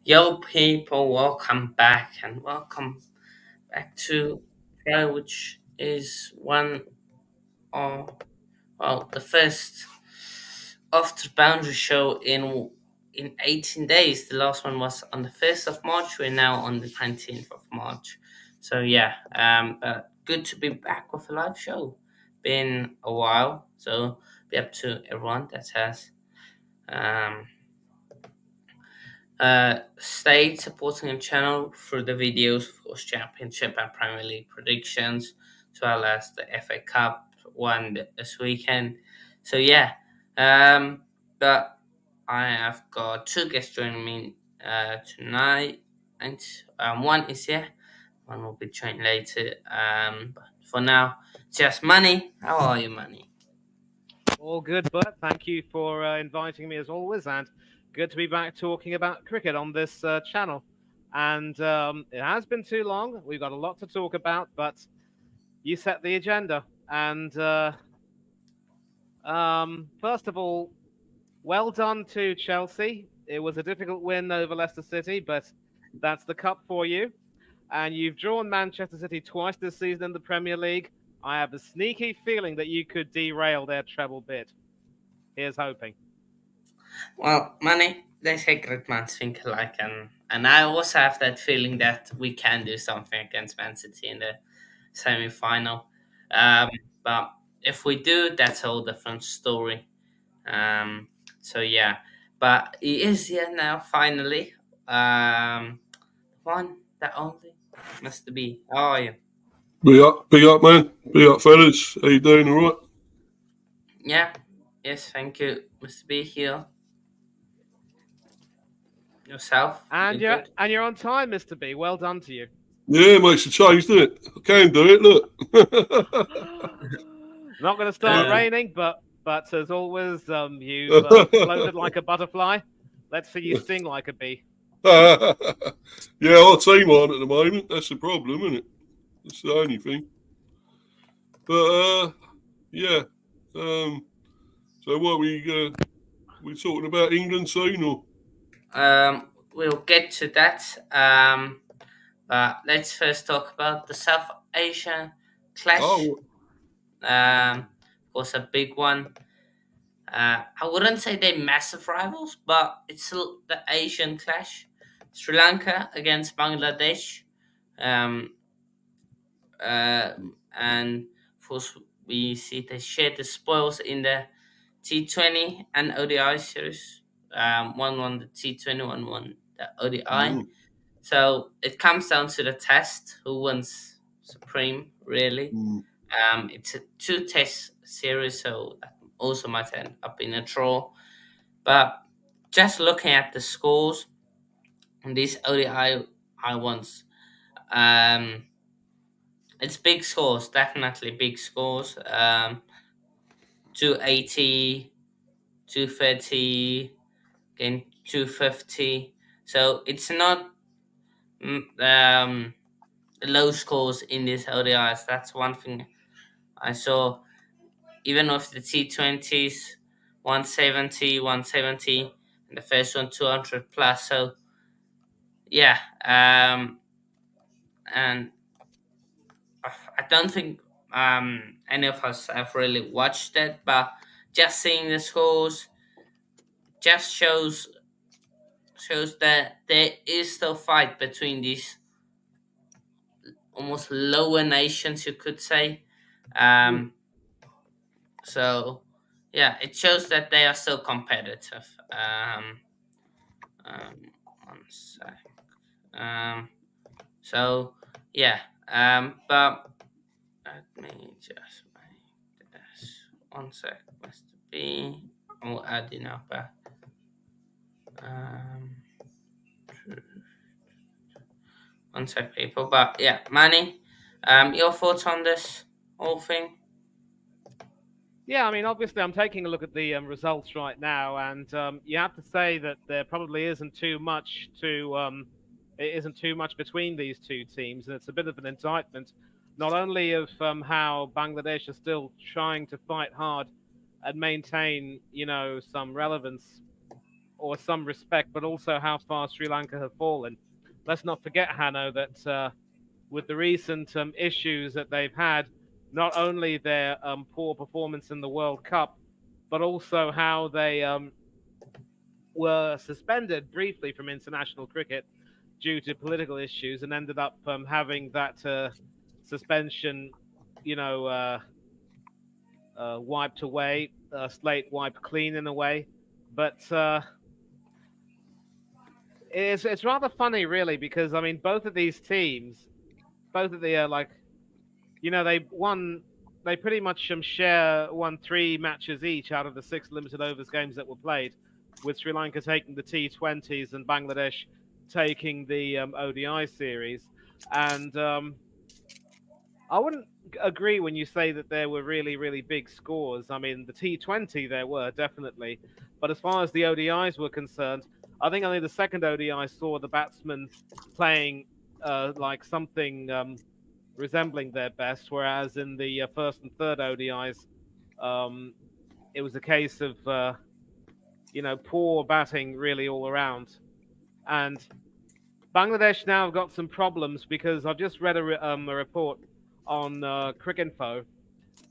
Yo, people, welcome back and welcome back to show, which is one of the first after boundary show in 18 days. The last one was on the 1st of March. We're now on the 19th of March. So yeah, but good to be back with a live show. Been a while, so be up to everyone that has um stayed supporting the channel through the videos, of course, Championship and Premier League predictions, as well as the FA Cup one this weekend. So yeah, but I have got two guests joining me tonight, and one is here, one will be joined later. But for now, just Money. How are you, Money? All good, Bert. Thank you for inviting me as always, and good to be back talking about cricket on this channel. And it has been too long. We've got a lot to talk about, but you set the agenda. And first of all, well done to Chelsea. It was a difficult win over Leicester City, but that's the cup for you. And you've drawn Manchester City twice this season in the Premier League. I have a sneaky feeling that you could derail their treble bid. Here's hoping. Well, Money, they say great minds think alike, and I also have that feeling that we can do something against Man City in the semi final. Um, but if we do, that's a whole different story. So yeah, but he is here now finally. One, the only, Mr. B. How are you? Big up, man. Big up, fellas. How you doing? All right? Yeah, yes, thank you, Mr. B. Here, yourself, you And you're good? and you're on time, Mr. B. Well done to you. Yeah, makes a change, doesn't it? I can do it. Look. Not going to start Uh, raining, but as always, you've floated like a butterfly. Let's see you sting like a bee. Yeah, our team aren't at the moment. That's the problem, isn't it? That's the only thing. But yeah. Um, so what we talking about England soon or? we'll get to that. But let's first talk about the South Asian clash. Oh, Was a big one. I wouldn't say they're massive rivals, but it's still the Asian clash. Sri Lanka against Bangladesh. Um, and of course, we see they share the spoils in the T20 and ODI series. One won the T20, one won the ODI. mm, So it comes down to the test who wins supreme, really. mm, It's a two test series, so that also might end up in a draw. But just looking at the scores on these ODI ones, um, it's big scores, definitely big scores. 280, 230, again 250. So it's not low scores in these ODIs. That's one thing I saw. Even with the T20s, 170, 170, and the first one 200 plus. So yeah, and I don't think any of us have really watched it, but just seeing the scores just shows that there is still fight between these almost lower nations, you could say. mm. Um, so yeah, it shows that they are still competitive. Um, one sec. Um, so yeah, but let me just make this one sec. Must be. I'll add in up. Um, one sec, people. But yeah, Manny, your thoughts on this whole thing? Yeah, I mean, obviously, I'm taking a look at the results right now, and you have to say that there probably isn't too much between these two teams, and it's a bit of an indictment, not only of how Bangladesh is still trying to fight hard and maintain, some relevance or some respect, but also how far Sri Lanka have fallen. Let's not forget, Hanno, that with the recent issues that they've had, not only their poor performance in the World Cup, but also how they were suspended briefly from international cricket due to political issues and ended up having that suspension, you know, wiped away, slate wiped clean in a way. But it's rather funny, really, because I mean, both of these teams, both of the they won. They pretty much share won 3 matches each out of the 6 limited overs games that were played, with Sri Lanka taking the T20s and Bangladesh taking the ODI series. And I wouldn't agree when you say that there were really, really big scores. I mean, the T20 there were definitely, but as far as the ODIs were concerned, I think only the second ODI saw the batsmen playing like something resembling their best, whereas in the first and third ODIs, um, it was a case of poor batting really all around. And Bangladesh now have got some problems because I've just read a report on Cricinfo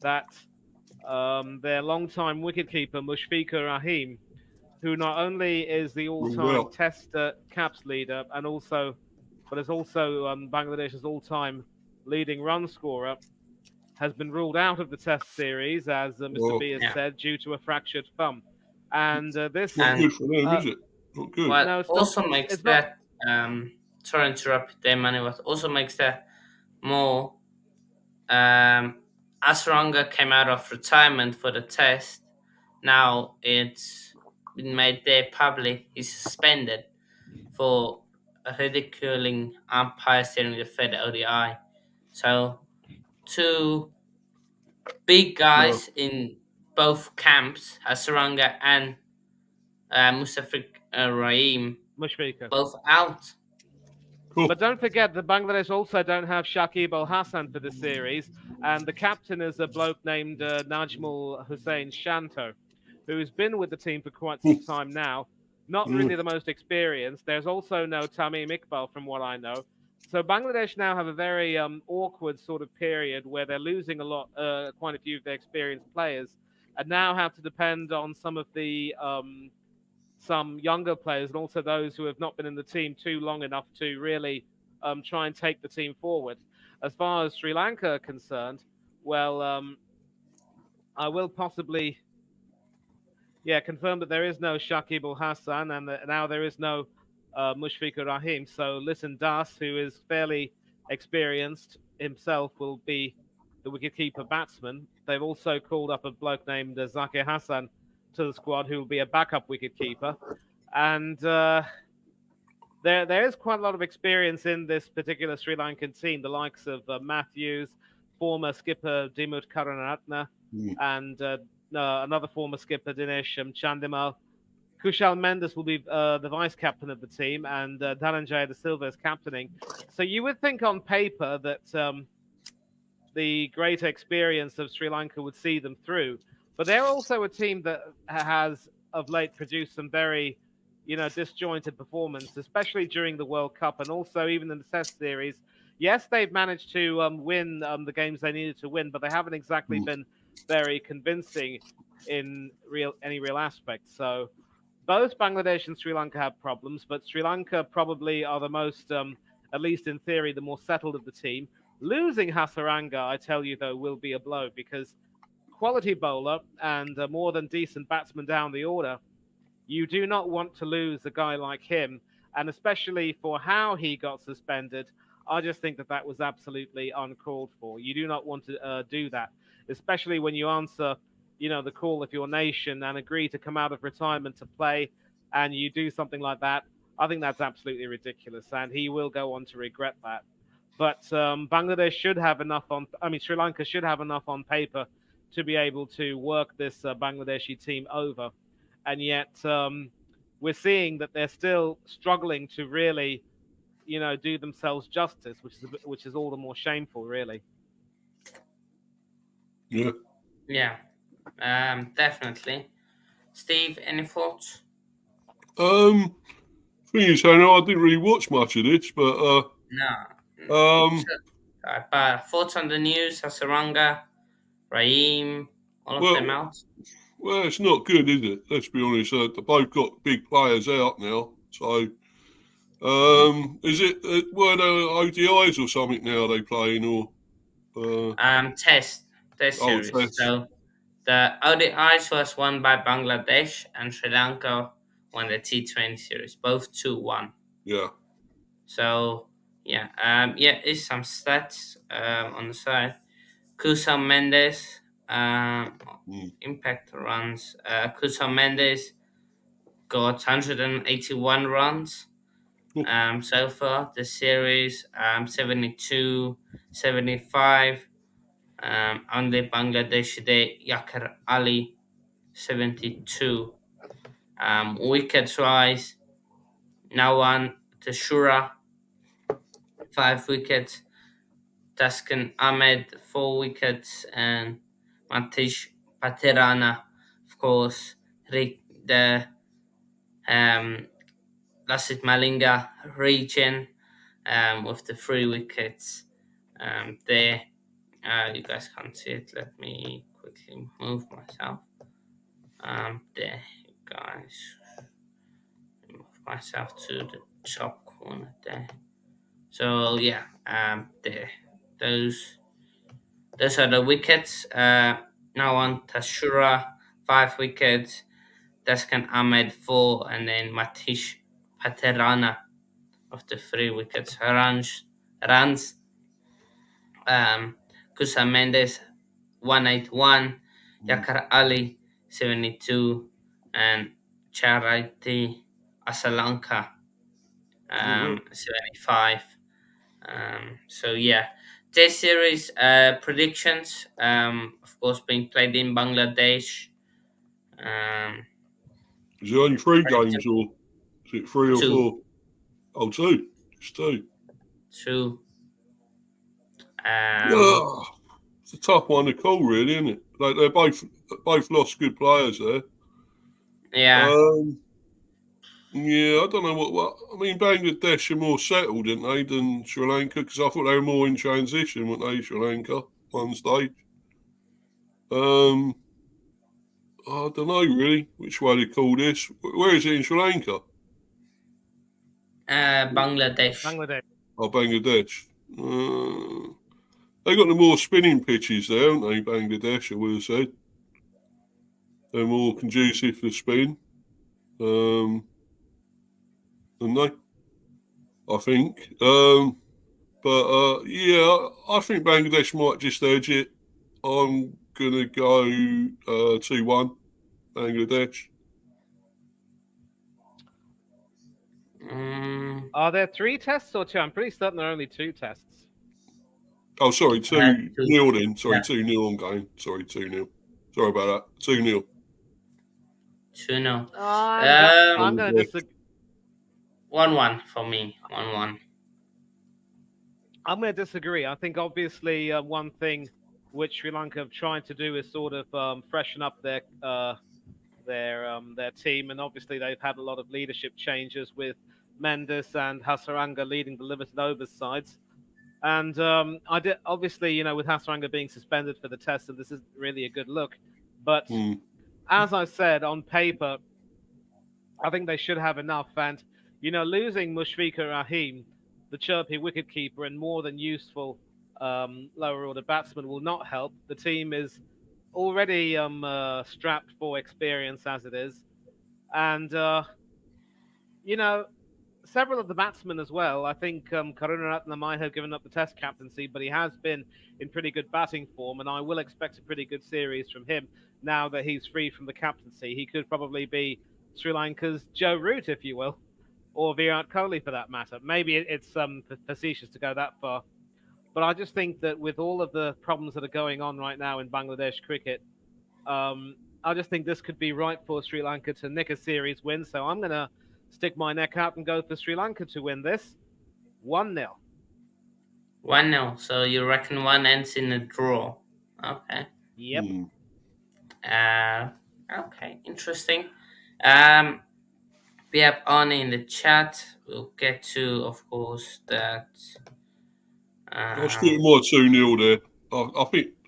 that their long-time wicketkeeper Mushfiqur Rahim, who not only is the all-time Well, Test caps leader but is also Bangladesh's all-time leading run scorer, has been ruled out of the Test series, as Mr. oh, B has Yeah, said, due to a fractured thumb. And not this, and good for them, uh, is it? Not good. what no, it's not. also makes It's not. that sorry to interrupt there, Manny. What also makes that more Asranga came out of retirement for the test. Now it's been made there public. He's suspended for ridiculing umpires during the Fed ODI. So two big No. guys in both camps, Hasaranga and Mustafik Rahim, Mushfiqur. both out. But Cool. don't forget that Bangladesh also don't have Shakib Al Hassan for this series, and the captain is a bloke named Najmul Hussain Shanto, who's been with the team for quite some time now. Not really Mm. the most experienced. There's also no Tamim Iqbal, from what I know. So Bangladesh now have a very awkward sort of period where they're losing quite a few of their experienced players, and now have to depend on some younger players and also those who have not been in the team too long enough to really try and take the team forward. As far as Sri Lanka are concerned, well, I will possibly, confirm that there is no Shakib Al Hassan and that now there is no Mushfiqur Rahim. So listen, Das, who is fairly experienced himself, will be the wicketkeeper batsman. They've also called up a bloke named Zakir Hassan to the squad, who will be a backup wicketkeeper. And there is quite a lot of experience in this particular Sri Lankan team. The likes of Matthews, former skipper Dimut Karunaratne, Mm. and another former skipper Dinesh Chandimal. Kushal Mendes will be the vice captain of the team, and Dhananjaya De Silva is captaining. So you would think on paper that the greater experience of Sri Lanka would see them through. But they're also a team that has of late produced some very, disjointed performance, especially during the World Cup and also even in the Test series. Yes, they've managed to win the games they needed to win, but they haven't exactly Mm. been very convincing in any real aspect. So both Bangladesh and Sri Lanka have problems, but Sri Lanka probably are the most, at least in theory, the more settled of the team. Losing Hasaranga, I tell you, though, will be a blow because quality bowler and a more than decent batsman down the order, you do not want to lose a guy like him. And especially for how he got suspended, I just think that that was absolutely uncalled for. You do not want to do that, especially when you answer, the call of your nation and agree to come out of retirement to play, and you do something like that. I think that's absolutely ridiculous, and he will go on to regret that. But Bangladesh should have enough on. I mean, Sri Lanka should have enough on paper to be able to work this Bangladeshi team over, and yet we're seeing that they're still struggling to really, do themselves justice, which is all the more shameful, really. Yeah. Yeah, definitely. Steve, any thoughts? Thing is, Hannah, I didn't really watch much of this, but No. um, Thoughts on the news? Hasaranga, Raheem, all of them well, out. well, it's not good, is it? Let's be honest. They both got big players out now, so is it were there ODIs or something now they playing or Test oh series. Test? So the ODIs was won by Bangladesh and Sri Lanka won the T20 series, both 2-1. Yeah. So yeah, is some stats on the side. Kusam Mendes, Mm. impact runs. Kusam Mendes got 181 runs Oh, so far. The series 72, 75. On the Bangladesh de Yakar Ali 72. Wickets wise, Nawan Tashura 5 wickets, Taskin Ahmed 4 wickets, and Matish Paterana, of course, the um, Lasit Malinga region with the 3 wickets there. You guys can't see it. Let me quickly move myself. There, you guys. Move myself to the top corner there. So yeah, there. Those those are the wickets. Now on Tashura, 5 wickets. Daskan Ahmed 4, and then Matish Paterana of the 3 wickets. Runs Kusa Mendes 181, mm. Yakar Ali 72, and Charity Asalanka All right. 75. So yeah, test series predictions, of course, being played in Bangladesh. Um, Is it only three Prediction games or is it three or two, four? Oh, two. Just two. two. Um, Yeah, it's a tough one to call, really, isn't it? Like they're both lost good players there. yeah, Um, yeah, I don't know what. I mean, Bangladesh are more settled, didn't they, than Sri Lanka? Because I thought they were more in transition, weren't they, Sri Lanka, one stage? Um, I don't know really which way to call this. Where is it in Sri Lanka? Bangladesh. Bangladesh. Oh, Bangladesh. They got the more spinning pitches there, haven't they? Bangladesh, I would have said they're more conducive for spin, um, than they. I think. But yeah, I think Bangladesh might just edge it. I'm gonna go 2-1 Bangladesh. Mm, Are there three tests or two? I'm pretty certain there are only two tests. Oh, sorry, 2 two. nil then. Sorry, Yeah, 2-0 on game. Sorry, 2-0. Sorry about that. 2-0. 2-0. I'm gonna Bangladesh. disagree. 1-1 for me. 1-1. I'm going to disagree. I think obviously one thing which Sri Lanka have tried to do is sort of freshen up their team, and obviously they've had a lot of leadership changes with Mendes and Hasaranga leading the limited overs sides. And I did obviously, with Hasaranga being suspended for the test, and this isn't really a good look. But Mm, as I said, on paper, I think they should have enough. And losing Mushfiqur Rahim, the chirpy wicketkeeper and more than useful lower order batsman, will not help. The team is already strapped for experience as it is, and you know several of the batsmen as well. I think Karunaratne might have given up the Test captaincy, but he has been in pretty good batting form, and I will expect a pretty good series from him now that he's free from the captaincy. He could probably be Sri Lanka's Joe Root, if you will, or Virat Kohli for that matter. Maybe it's facetious to go that far, but I just think that with all of the problems that are going on right now in Bangladesh cricket, I just think this could be right for Sri Lanka to nick a series win. So I'm going to stick my neck out and go for Sri Lanka to win this 1-0. 1-0. So you reckon one ends in a draw? Okay. Yep. mm. Uh, okay. Interesting. Um, we have Arnie in the chat. We'll get to, of course, that. I still my 2-0 there.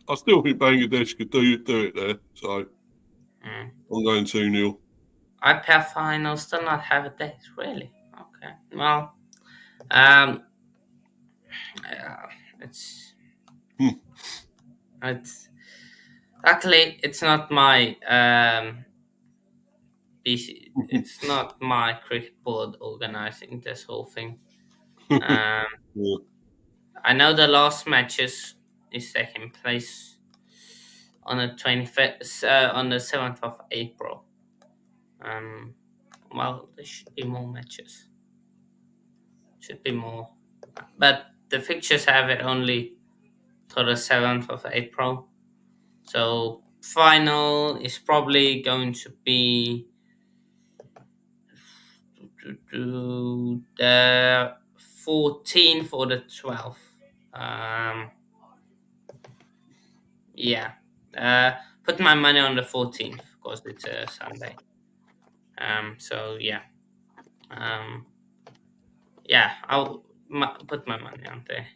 I still think Bangladesh could do it there. So mm. I'm going 2-0. IPL final still not have a date, really? Okay. Well, yeah, it's Hmm. it's luckily it's not my PC. It's not my cricket board organizing this whole thing. Um, Yeah. I know the last matches is taking place on the 25th, on the 7th of April. Well, there should be more matches. Should be more, but the fixtures have it only to the 7th of April. So final is probably going to be the 14th or the 12th. Yeah. Put my money on the 14th because it's a Sunday. So yeah. Yeah, I'll put my money on there.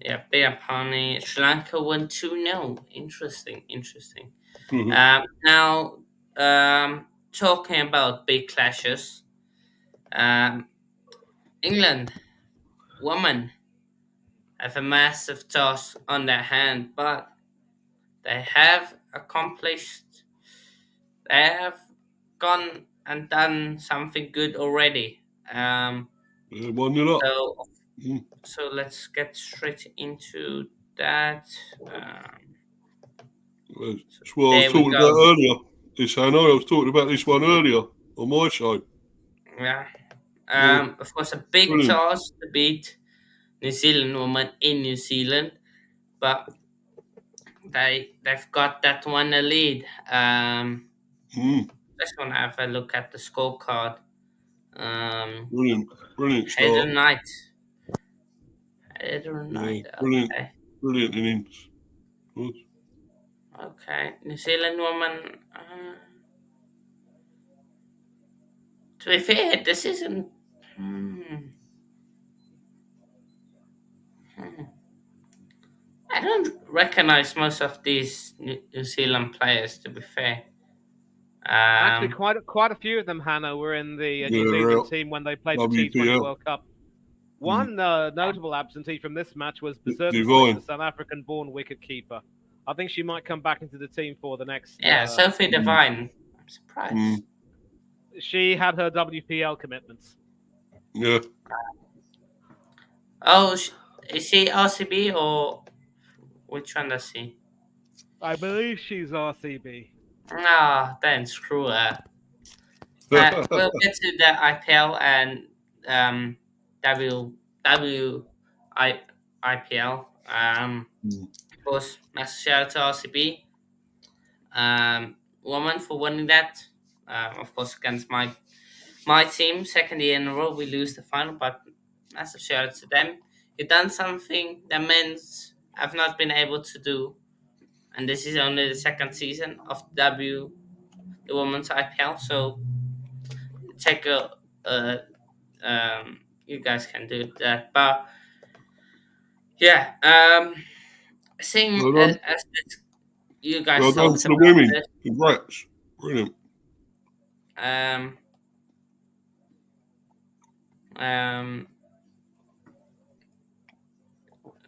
Yeah, Bayapani, Sri Lanka won 2-0. Interesting, interesting. Now, talking about big clashes, England women have a massive task on their hand, but they have accomplished, they have gone and done something good already. Yeah, 1-0 up. So, so let's get straight into that. That's what I was There we talking about go. earlier. This Hannah, I was talking about this one earlier on my show. Yeah. Yeah, Of course, a big brilliant. task to beat New Zealand woman in New Zealand, but they've got that one a lead. Just want to have a look at the scorecard. Brilliant Header start. Knight. Header Yeah, Knight. Okay. brilliant innings. Good. Okay. New Zealand woman. To be fair, this isn't. I don't recognize most of these New Zealand players. To be fair, Actually, quite a few of them, Hannah, were in the New Yeah, Zealand out. team when they played the T20 WPL. World Cup. One notable absentee from this match was Divine. the South African-born wicketkeeper. I think she might come back into the team for the next. yeah, Sophie Devine. I'm surprised. She had her WPL commitments. Yeah. Oh, is she RCB or which one does she? I believe she's RCB. Ah, then screw her. We'll get to the IPL and IPL. Of course, massive shout out to RCB. Woman for winning that. Of course, against my team, second year in a row, we lose the final, but massive shout out to them. You've done something the men's have not been able to do, and this is only the second season of the women's IPL. So take you guys can do that, but yeah, seeing Well done. as you guys Well done talked to the about women. this, Congrats. Brilliant. um,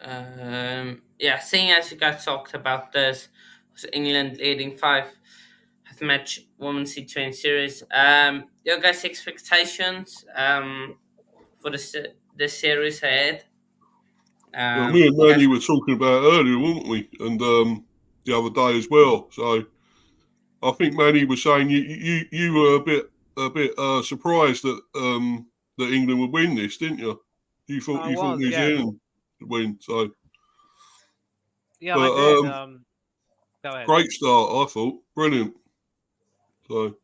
um, yeah, seeing as you guys talked about this, was England leading 5 have match women's T20 series. Your guys' expectations for the series ahead. Well, me and You guys, Manny were talking about it earlier, weren't we? And the other day as well. So I think Manny was saying you were a bit surprised that that England would win this, didn't you? You thought I was, New yes. Zealand would win. So Yeah, but, I did. Go ahead. great start, I thought. Brilliant. So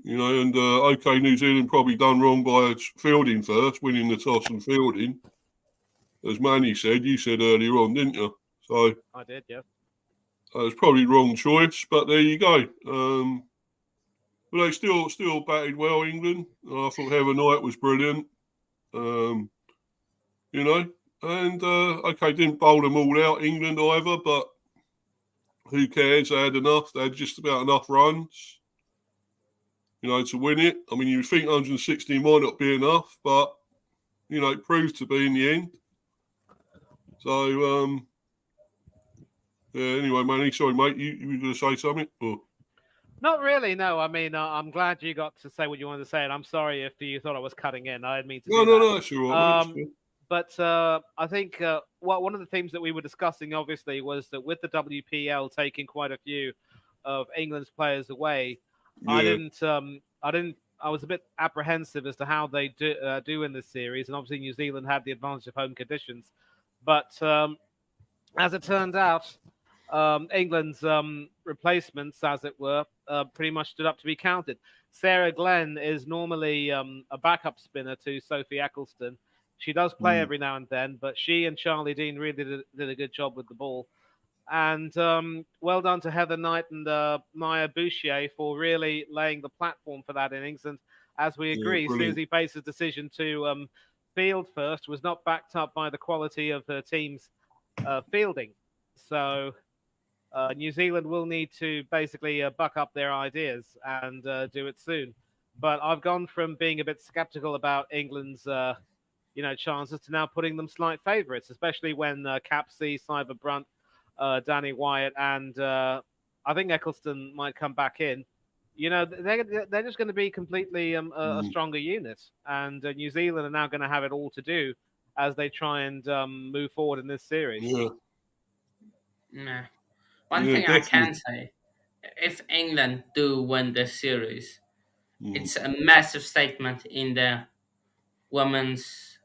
and okay, New Zealand probably done wrong by fielding first, winning the toss and fielding. As Manny said, you said earlier on, didn't you? So I did, yes. it was probably the wrong choice, but there you go. But they still batted well, England. I thought Heather Knight was brilliant. You know, and okay, didn't bowl them all out, England either, but who cares? They had enough. They had just about enough runs, you know, to win it. I mean, you think 160 might not be enough, but you know, it proved to be in the end. So, yeah. Anyway, Manny, sorry, mate, you were going to say something? Or? Not really, no. I mean, I'm glad you got to say what you wanted to say, and I'm sorry if you thought I was cutting in. I didn't mean to do that. No, that's all right, mate. But I think one of the themes that we were discussing, obviously, was that with the WPL taking quite a few of England's players away, Yeah. I was a bit apprehensive as to how they do in this series, and obviously New Zealand had the advantage of home conditions. But as it turned out, England's replacements, as it were, pretty much stood up to be counted. Sarah Glenn is normally a backup spinner to Sophie Eccleston. She does play every now and then, but she and Charlie Dean really did a good job with the ball. And well done to Heather Knight and Maya Bouchier for really laying the platform for that innings. And as we agree, Susie Bates' decision to field first was not backed up by the quality of her team's fielding. So New Zealand will need to basically buck up their ideas and do it soon. But I've gone from being a bit skeptical about England's chances to now putting them slight favourites, especially when Capsey, Cyber Brunt, Danny Wyatt, and I think Eccleston might come back in. You know, they're just going to be completely a stronger unit, and New Zealand are now going to have it all to do as they try and move forward in this series. Yeah. One thing definitely. I can say, if England do win this series, it's a massive statement in the women's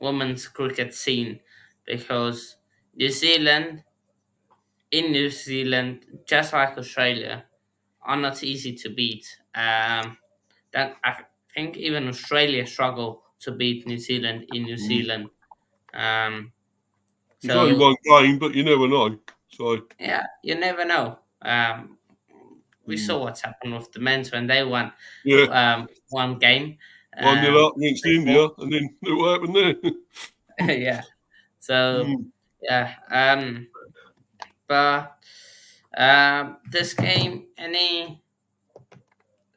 women's cricket scene, because New Zealand, just like Australia, are not easy to beat. That I think even Australia struggle to beat New Zealand in New Zealand. It's only one game, but you never know. So yeah, you never know. We saw what's happened with the men's when they won one game. 1-0 up against India, and then look what happened there. Yeah. So but this game, any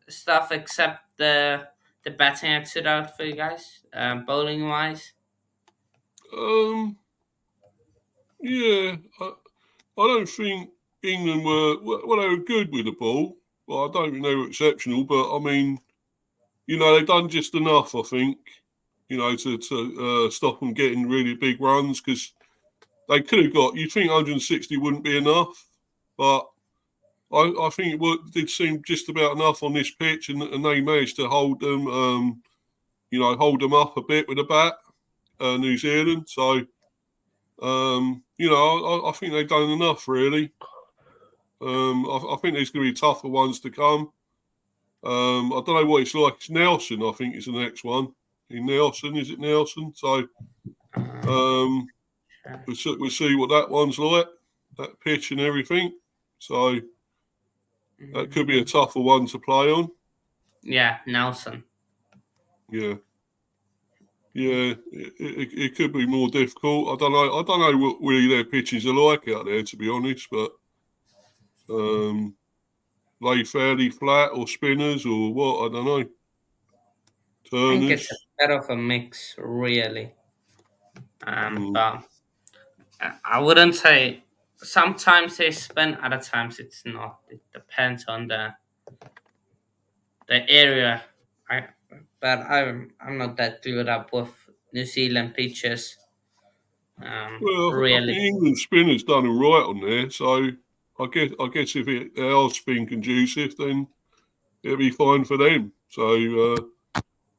stuff except the batting that stood out for you guys, bowling wise? Yeah, I don't think England were they were good with the ball, but I don't think they were exceptional. But I mean, you know, they've done just enough, I think, you know, to stop them getting really big runs, because they could have got. You'd think 160 wouldn't be enough, but I think it did seem just about enough on this pitch, and they managed to hold them, hold them up a bit with a bat, New Zealand. So, I think they've done enough, really. I think there's going to be tougher ones to come. I don't know what it's like. It's Nelson, I think, is the next one. Is it Nelson? So, we'll see what that one's like, that pitch and everything. So, that could be a tougher one to play on. Yeah, Nelson. Yeah. Yeah, it could be more difficult. I don't know what really their pitches are like out there, to be honest, but lay fairly flat or spinners or what, I don't know. Turners. I think it's a bit of a mix, really. But I wouldn't say sometimes they spin, other times it's not. It depends on the area. I'm not that glued up with New Zealand pitches. Really. I think England spinners done all right on there, so I guess if they are spin conducive, then it'll be fine for them. So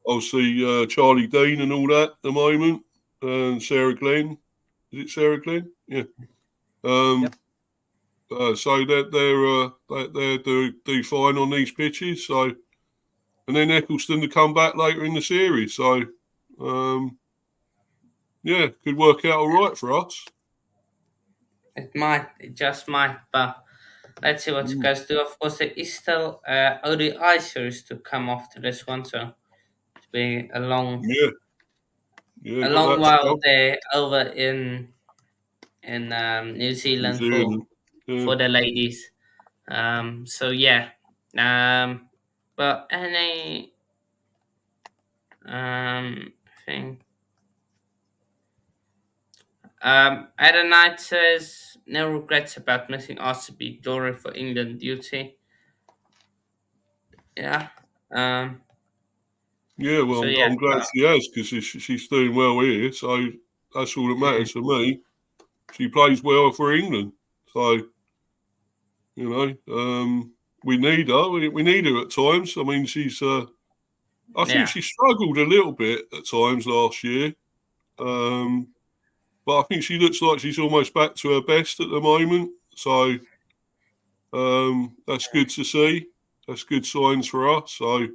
I'll see Charlie Dean and all that at the moment, and Sarah Glenn. Is it Sarah Glenn? Yeah. Yep. So they do fine on these pitches. So, and then Eccleston to come back later in the series. So, could work out all right for us. It just might, but let's see what you Mm. guys do. Of course, there is still ODI series to come after this one, so it'll be Yeah, yeah, a got long that to while come. there over in New New Zealand Zealand. Yeah. for the ladies. So yeah, um, but any thing. Adam Knight says no regrets about missing RCB glory for England duty. Yeah. Um. Yeah, well, So yeah. I'm glad she has because she's doing well here. So that's all that Mm, matters for me. She plays well for England. So, you know, we need her. We need her at times. I mean, I think yeah. she struggled a little bit at times last year. Um, but I think she looks like she's almost back to her best at the moment. So that's good to see. That's good signs for us. So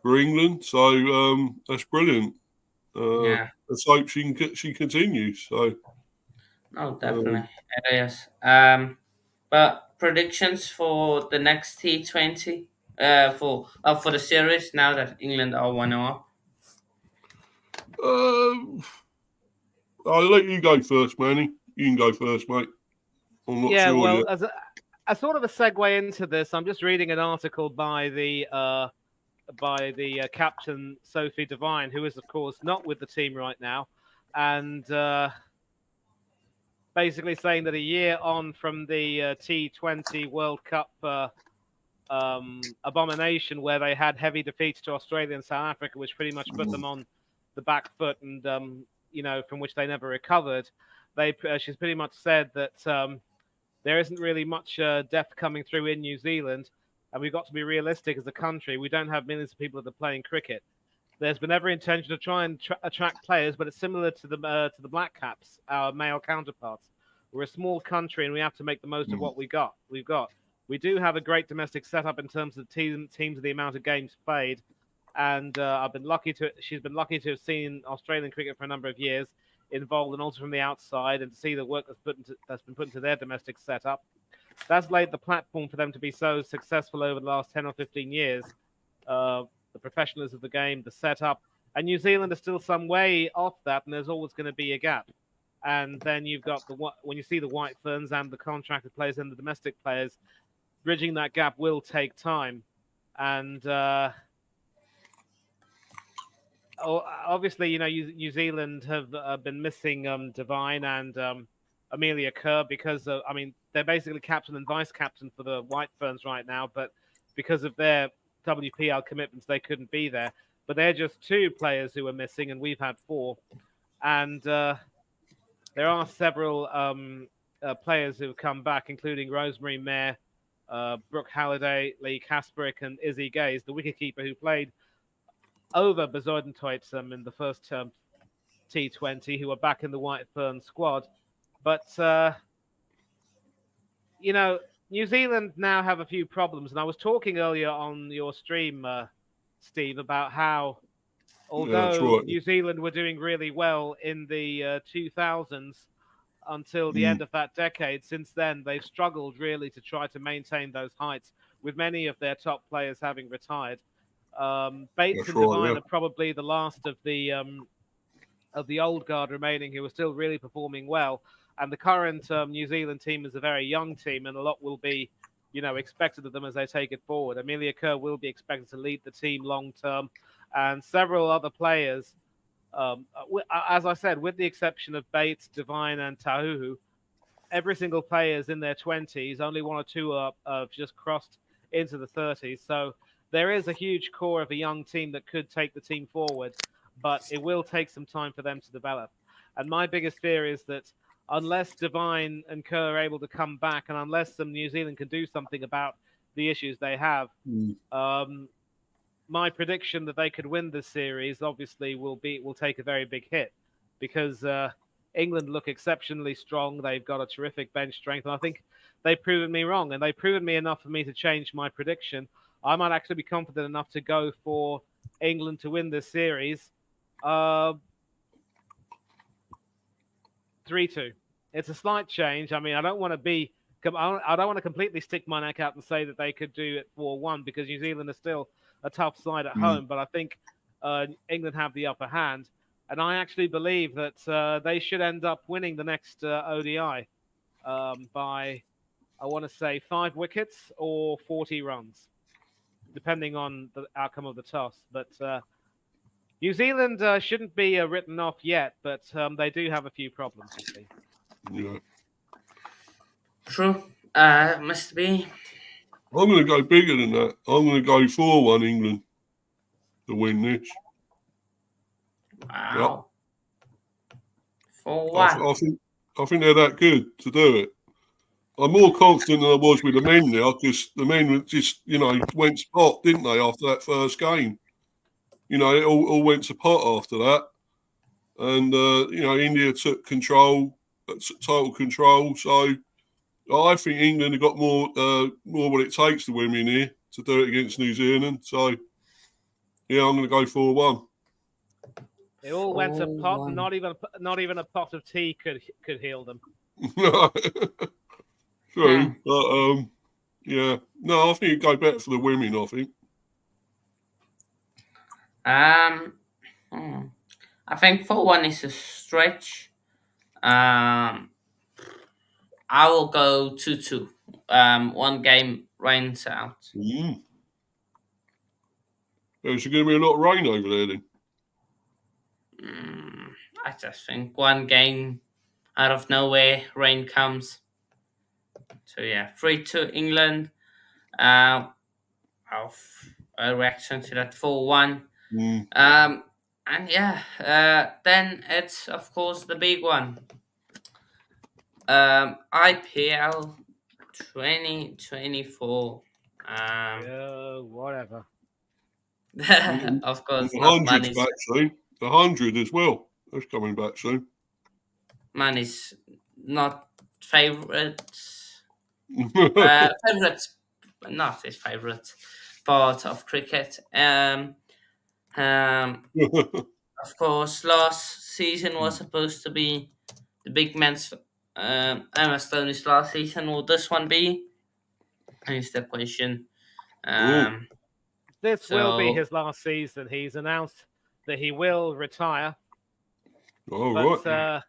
for England. So that's brilliant. Yeah. Let's hope she continues. So No, um, definitely it is. But predictions for the next T20. For the series now that England are 1-0. um, I'll let you go first, Manny. You can go first, mate. I'm not Yeah, sure well, yet. as a sort of a segue into this, I'm just reading an article by the captain Sophie Devine, who is of course not with the team right now, and basically saying that a year on from the T20 World Cup abomination, where they had heavy defeats to Australia and South Africa, which pretty much put them on the back foot, and from which they never recovered. She's pretty much said that there isn't really much depth coming through in New Zealand, and we've got to be realistic as a country. We don't have millions of people that are playing cricket. There's been every intention to try and attract players, but it's similar to the Black Caps, our male counterparts. We're a small country, and we have to make the most of what we got. We do have a great domestic setup in terms of teams of the amount of games played, and she's been lucky to have seen Australian cricket for a number of years, involved and also from the outside, and to see the work that's been put into their domestic setup. That's laid the platform for them to be so successful over the last 10 or 15 years. The professionalism of the game, the setup, and New Zealand is still some way off that, and there's always going to be a gap. And then you've got when you see the White Ferns and the contracted players and the domestic players, bridging that gap will take time. And obviously, New Zealand have been missing Devine and Amelia Kerr because they're basically captain and vice captain for the White Ferns right now, but because of their WPL commitments, they couldn't be there. But they're just two players who are missing, and we've had four. And there are several players who have come back, including Rosemary Mayer, Brooke Halliday, Lee Kasperick, and Izzy Gaze, the wicketkeeper who played over Bezuidentoitsum in the first T20, who are back in the White Fern squad. But, New Zealand now have a few problems. And I was talking earlier on your stream, Steve, about how Yeah, that's although right. New Zealand were doing really well in the 2000s until the Mm, end of that decade, since then they've struggled really to try to maintain those heights, with many of their top players having retired. Bates that's and right. Devine Yeah. are probably the last of the old guard remaining who are still really performing well. And the current New Zealand team is a very young team, and a lot will be, expected of them as they take it forward. Amelia Kerr will be expected to lead the team long term, and several other players. As I said, with the exception of Bates, Devine, and Tahuhu, every single player is in their 20s. Only one or two have just crossed into the 30s. So there is a huge core of a young team that could take the team forward, but it will take some time for them to develop. And my biggest fear is that unless Devine and Kerr are able to come back, and unless some New Zealand can do something about the issues they have, Mm, my prediction that they could win this series obviously will take a very big hit, because England look exceptionally strong. They've got a terrific bench strength, and I think they've proven me wrong, and they've proven me enough for me to change my prediction. I might actually be confident enough to go for England to win this series, 3-2. it's a slight change. I mean, I don't want to be. I don't want to completely stick my neck out and say that they could do it 4-1 because New Zealand is still a tough side at Mm. home. But I think England have the upper hand, and I actually believe that they should end up winning the next ODI by, I want to say, 5 wickets or 40 runs, depending on the outcome of the toss. But New Zealand shouldn't be written off yet, but they do have a few problems, you see. Yeah. True. Must be. I'm going to go bigger than that. I'm going to go 4-1 England to win this. Yep. Wow. For I, one. I think I think they're that good to do it. I'm more confident than I was with the men now because the men just, went spot, didn't they, after that first game? It all went to pot after that. And, India took control, total control. So I think England have got more what it takes to win in here to do it against New Zealand. So, yeah, I'm going to go 4-1. They all went to pot, and 4-1. not even a pot of tea could heal them. True. But, yeah. No, I think it'd go better for the women, I think. I think 4-1 is a stretch. I will go 2-2. One game rains out. Mm. There's going to be a lot of rain over there then. I just think one game out of nowhere, rain comes. So yeah, 3-2 England. Of a reaction to that 4-1. Mm. And yeah, then it's of course the big one. IPL 2024. Yeah, whatever. Of And course, the not 100's money's back soon. The 100 as well. That's coming back soon. money's not favorites. Mm. Favorites, not his favorite part of cricket. Of course, last season was supposed to be the big man's MS Dhoni's last season. Will this one be? Is the question. Oh, This will be So his last season. He's announced that he will retire, all but right.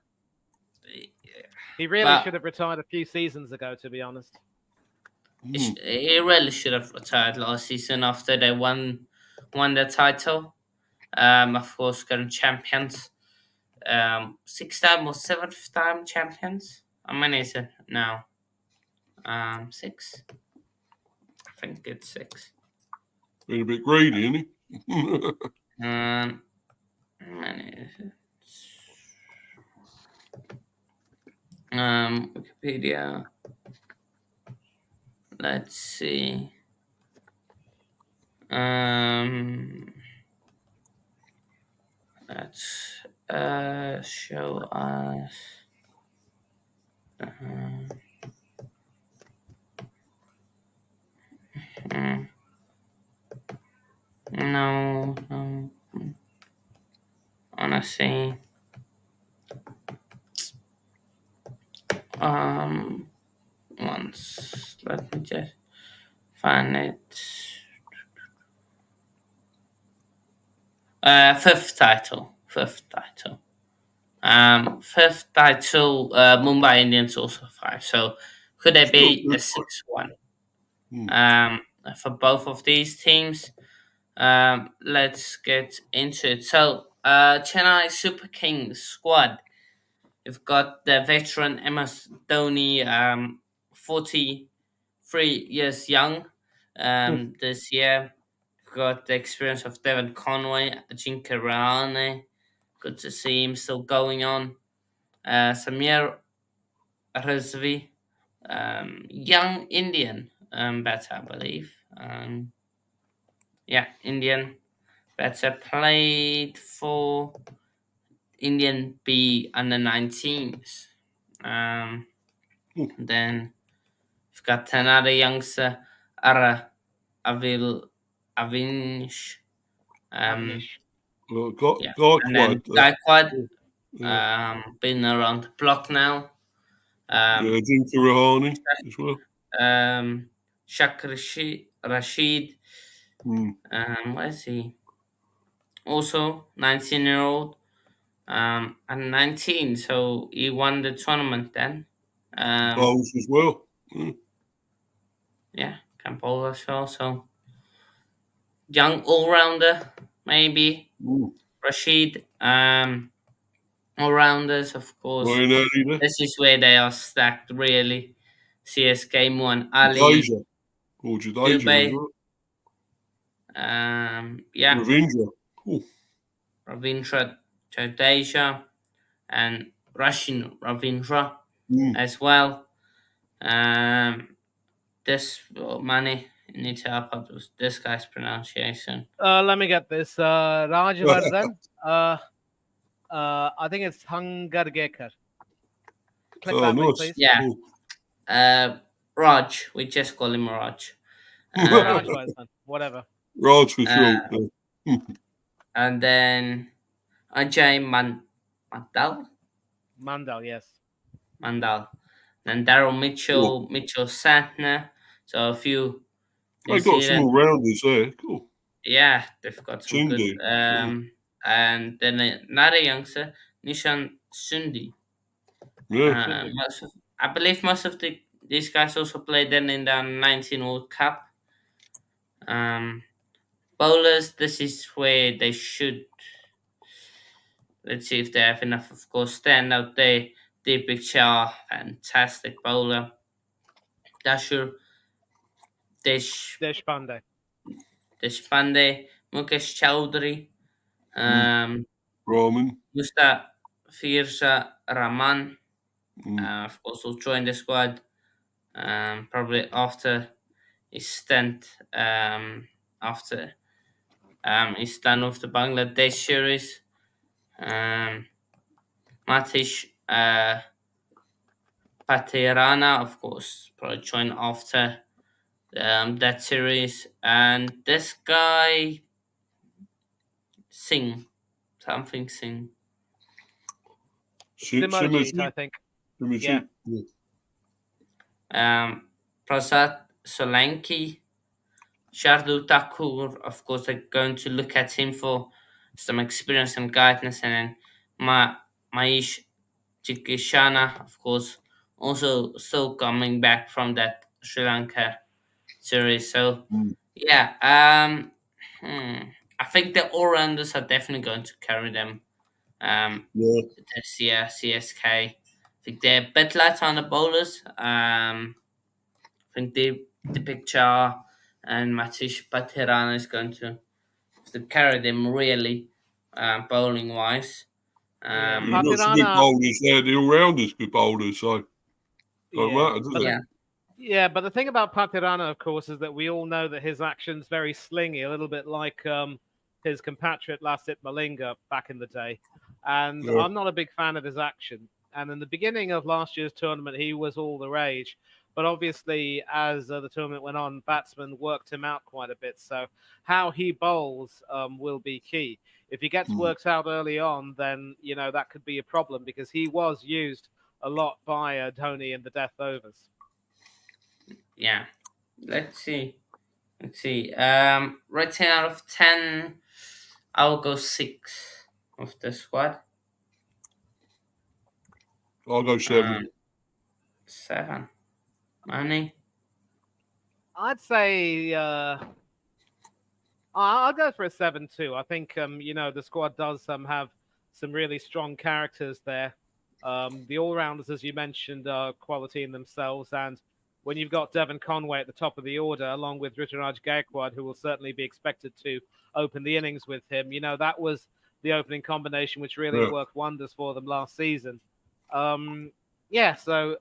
he really but should have retired a few seasons ago, to be honest. Mm. he really should have retired last season after they won the title. Of course, current champions. Sixth time or seventh time champions. How many is it now? Six. I think it's six. Been a bit greedy, isn't he? How many is it? Wikipedia. Let's see. Let's show us. Hmm. No, no. Honestly, once let me just find it. Fifth title. Fifth title. Mumbai Indians also five. So could there Still be good. a sixth one? Mm. For both of these teams. Let's get into it. So, Chennai Super Kings squad. You've got the veteran MS Dhoni, 43 years young this year. You've got the experience of Devon Conway, Ajinkya Rahane. Good to see him still going on. Samir Rizvi, young Indian batter, I believe. Yeah, Indian batter played for Indian B under 19s. Then we've got another youngster, Ara Avinish. Avnish. Yeah, and then Gaikwad. Gaikwad, Yeah. been around the block now. Um, Yeah, Jinka Rahani as well. Shak Rashid. Mm. What is he? Also 19-year-old. And 19, so he won the tournament then. Um, Bowls as well. Mm. yeah, can bowl as well. So young all rounder, maybe Mm. Rashid. All rounders, of course. Ryan Early there. This is where they are stacked really. CSK Muan Ali, Jadeja. Or Jadeja as Dubey, well. yeah, Ravindra. Oh. Ravindra Jadeja, and Russian Ravindra Mm. as well. Um, this money you need to help out with this guy's pronunciation. Let me get this. Rajvardhan. I think it's Hangargekar. Click Oh, that link, nice. please. Yeah, Oh. Raj. We just call him Raj. Um, Rajvardhan. Whatever. Raj for uh, short. Yeah. and then Ajay Mandal. Mandal, yes. Mandal. Then Daryl Cool. Mitchell, Mitchell Santner. So a few New They got some Zealand. all rounders there. Cool. Yeah, they've got some good. Cindy. Yeah. And then another youngster, Nishan Sundi. Yeah. Shouldn't I believe most of these guys also played then in the 19 World Cup. Um, bowlers, this is where they should. Let's see if they have enough, of course. Stand out there. Deepak Shah, fantastic bowler. Dashur Desh, Deshpande. Deshpande, Mukesh Chowdhury, Mm. um, Brahmin. Mustafirza Rahman, Mm. of course, will join the squad probably after his stint, after he's done with the Bangladesh series. Matish Patirana, of course, probably join after that series. And this guy, Singh, something Singh. Simojit, I Simmership. think. Yeah. Simmership. Yeah. Prasad Solanki, Shardul Thakur, of course, they're going to look at him for some experience and guidance, and then Maish Chikishana, of course, also still coming back from that Sri Lanka series. So, Mm. yeah, I think the all rounders are definitely going to carry them Yeah. this year, CSK. I think they're a bit light on the bowlers. I think the picture and Matish Patirana is going to carry them really, bowling wise. Yeah. You've got some good Patirana. bowlers there. The all rounders good bowlers, so don't Yeah. matter, does But it? Yeah, but the thing about Patirana, of course, is that we all know that his action's very slingy, a little bit like his compatriot Lassit Malinga back in the day. And Yeah. I'm not a big fan of his action. And in the beginning of last year's tournament, he was all the rage. But obviously, as the tournament went on, batsmen worked him out quite a bit. So how he bowls will be key. If he gets Mm. worked out early on, then that could be a problem because he was used a lot by Dhoni in the death overs. yeah. Let's see. Let's see. Rating out of 10, I'll go 6 of the squad. I'll go 7. 7. Money. I'd say I'll go for a 7 too. I think the squad does have some really strong characters there. The all rounders, as you mentioned, are quality in themselves, and when you've got Devon Conway at the top of the order, along with Rituraj Gaikwad, who will certainly be expected to open the innings with him, that was the opening combination which really Yeah. worked wonders for them last season. So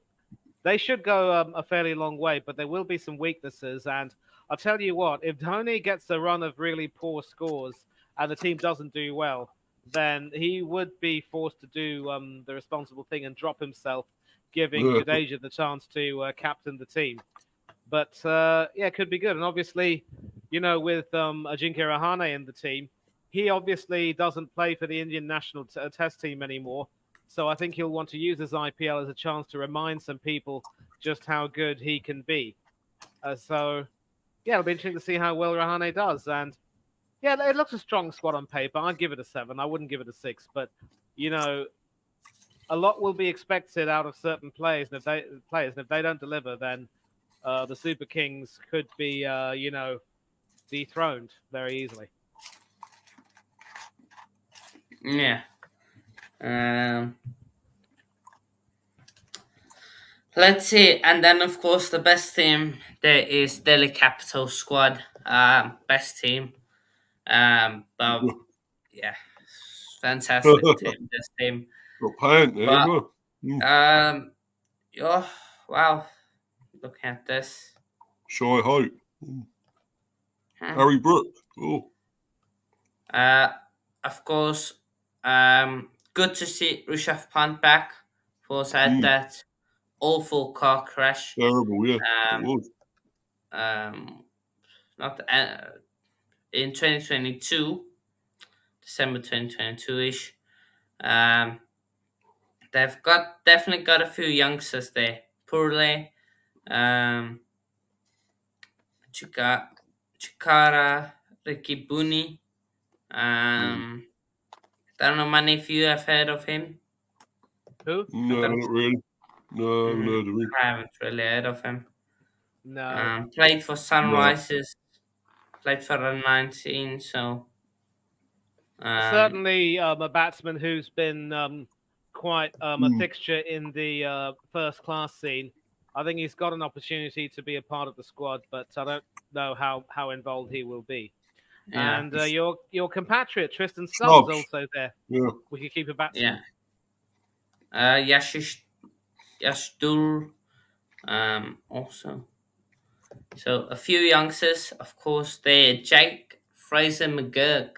they should go a fairly long way, but there will be some weaknesses. And I'll tell you what, if Dhoni gets a run of really poor scores and the team doesn't do well, then he would be forced to do the responsible thing and drop himself, giving Yeah. Jadeja the chance to captain the team. But it could be good. And obviously, with Ajinkya Rahane in the team, he obviously doesn't play for the Indian national test team anymore. So I think he'll want to use this IPL as a chance to remind some people just how good he can be. So yeah, it'll be interesting to see how well Rahane does. And yeah, it looks a strong squad on paper. I'd give it a 7. I wouldn't give it a 6. But you know, a lot will be expected out of certain players, and if they don't deliver, then the Super Kings could be, dethroned very easily. Yeah. Um, let's see. And then, of course, the best team there is Delhi Capital squad. Best team. But yeah, fantastic team. This team. Got pant there as But well. Mm. oh wow, look at this. Shy Hope. Hmm. Harry Brook. Oh. Uh, of course, good to see Rishabh Pant back. Of course, had that awful car crash. Terrible, yeah. It Um, was. not in 2022, December 2022 ish. Um, they've definitely got a few youngsters there. Purle, um, Chikara, Ricky Buni. Don't know many if you have heard of him. Who? No, not really. No, I haven't Mm, heard of him. I haven't really heard of him. No. Played for No. Sunrisers, played for the 19, so Certainly a batsman who's been quite a fixture in the first class scene. I think he's got an opportunity to be a part of the squad, but I don't know how involved he will be. yeah, And your compatriot Tristan Stubbs Stubbs. also there. Yeah. We could keep a batsman. yeah. Yashdur, also. So a few youngsters, of course. There, Jake Fraser McGurk.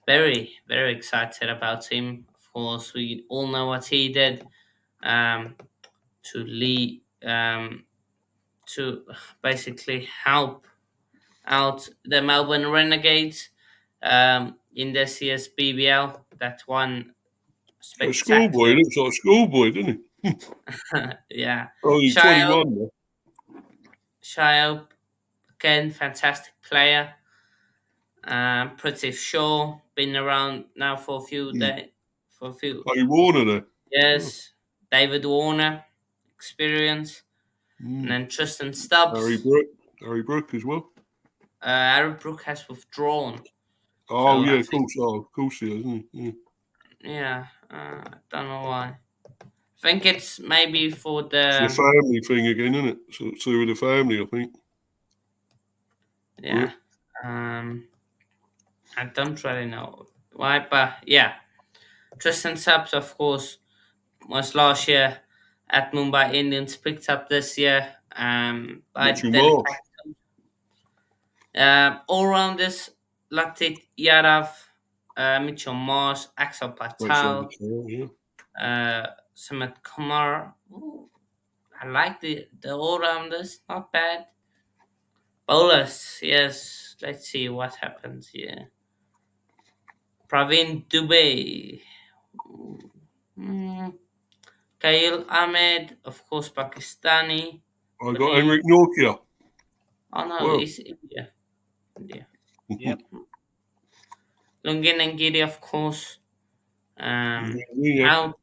Very, very excited about him. Of course, we all know what he did um, to lead, to basically help out the Melbourne Renegades in this year's BBL. That one A schoolboy. spectacular. He looks like a schoolboy, doesn't he? Yeah. Oh, he's Shio, 21 now. Shio, again, fantastic player. Pretty sure, been around now for a few days, for a few Harry Warner there. Oh. years. David Warner, experience. And then Tristan Stubbs. Harry Brook as well. Aaron Brook has withdrawn. Oh, So yeah, I of think, course. Oh, of course he is, isn't he? yeah, I don't know why. I think it's maybe for It's a the, family thing again, isn't it? So with the family, I think. yeah. I don't really know why, but yeah. Tristan Stubbs, of course, was last year at Mumbai Indians, picked up this year by Mitchell Delhi Marsh. all rounders Latit Yadav, Mitchell Marsh, Axel That's on the Patel, tail, yeah. Sumit Kumar. Ooh, I like the all rounders, not bad. Bowlers, yes. Let's see what happens here. Praveen Dubey. Mm, Khail Ahmed, of course, Pakistani. I But got Henrik Nokia. oh no, Well, he's India. India. Yep. Lungin Ngidi, of course. yeah. Out.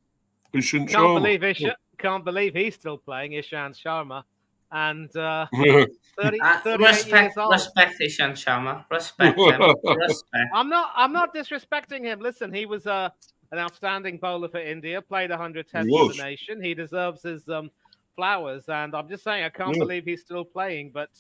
Ishant Can't Sharma. believe can't believe he's still playing Ishant Sharma, and 38 years old. Respect Ishan Sharma. Respect him. Respect. I'm not disrespecting him. Listen, he was an outstanding bowler for India. Played 100 He tests for was. the nation. He deserves his flowers. And I'm just saying, I can't Yeah. believe he's still playing. But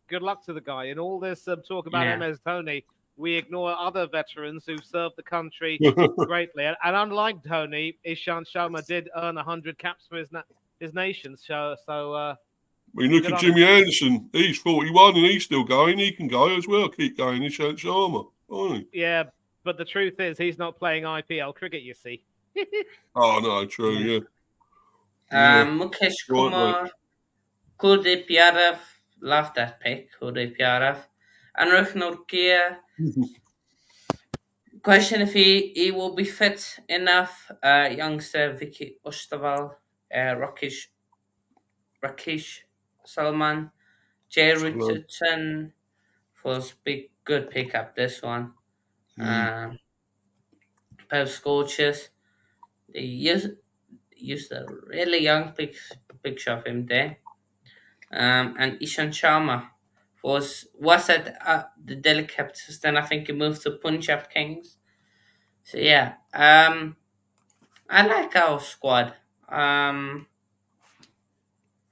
good luck to the guy. In all this talk about Yeah. MS Dhoni, we ignore other veterans who've served the country greatly. And unlike Dhoni, Ishant Sharma did earn 100 caps for his nation. So I mean, look good at on Jimmy him. Anderson. He's 41 and he's still going. He can go as well. Keep going. Ishant Sharma. Oh, Yeah, but the truth is, he's not playing IPL cricket. You see. oh no, true, yeah. Mukesh Right, Kumar. Kuldeep Yadav. Love that pick. Kuldeep Yadav. Anurag Norkia. Question if he will be fit enough. Youngster Vicky Ostaval, Rakesh Salman, Jay So, Richardson was big good pickup this one. mm, Both coaches they used a really young picture of him there. And Ishan Sharma was at the Delhi Capitals. Then I think he moved to Punjab Kings. So yeah, I like our squad. Um,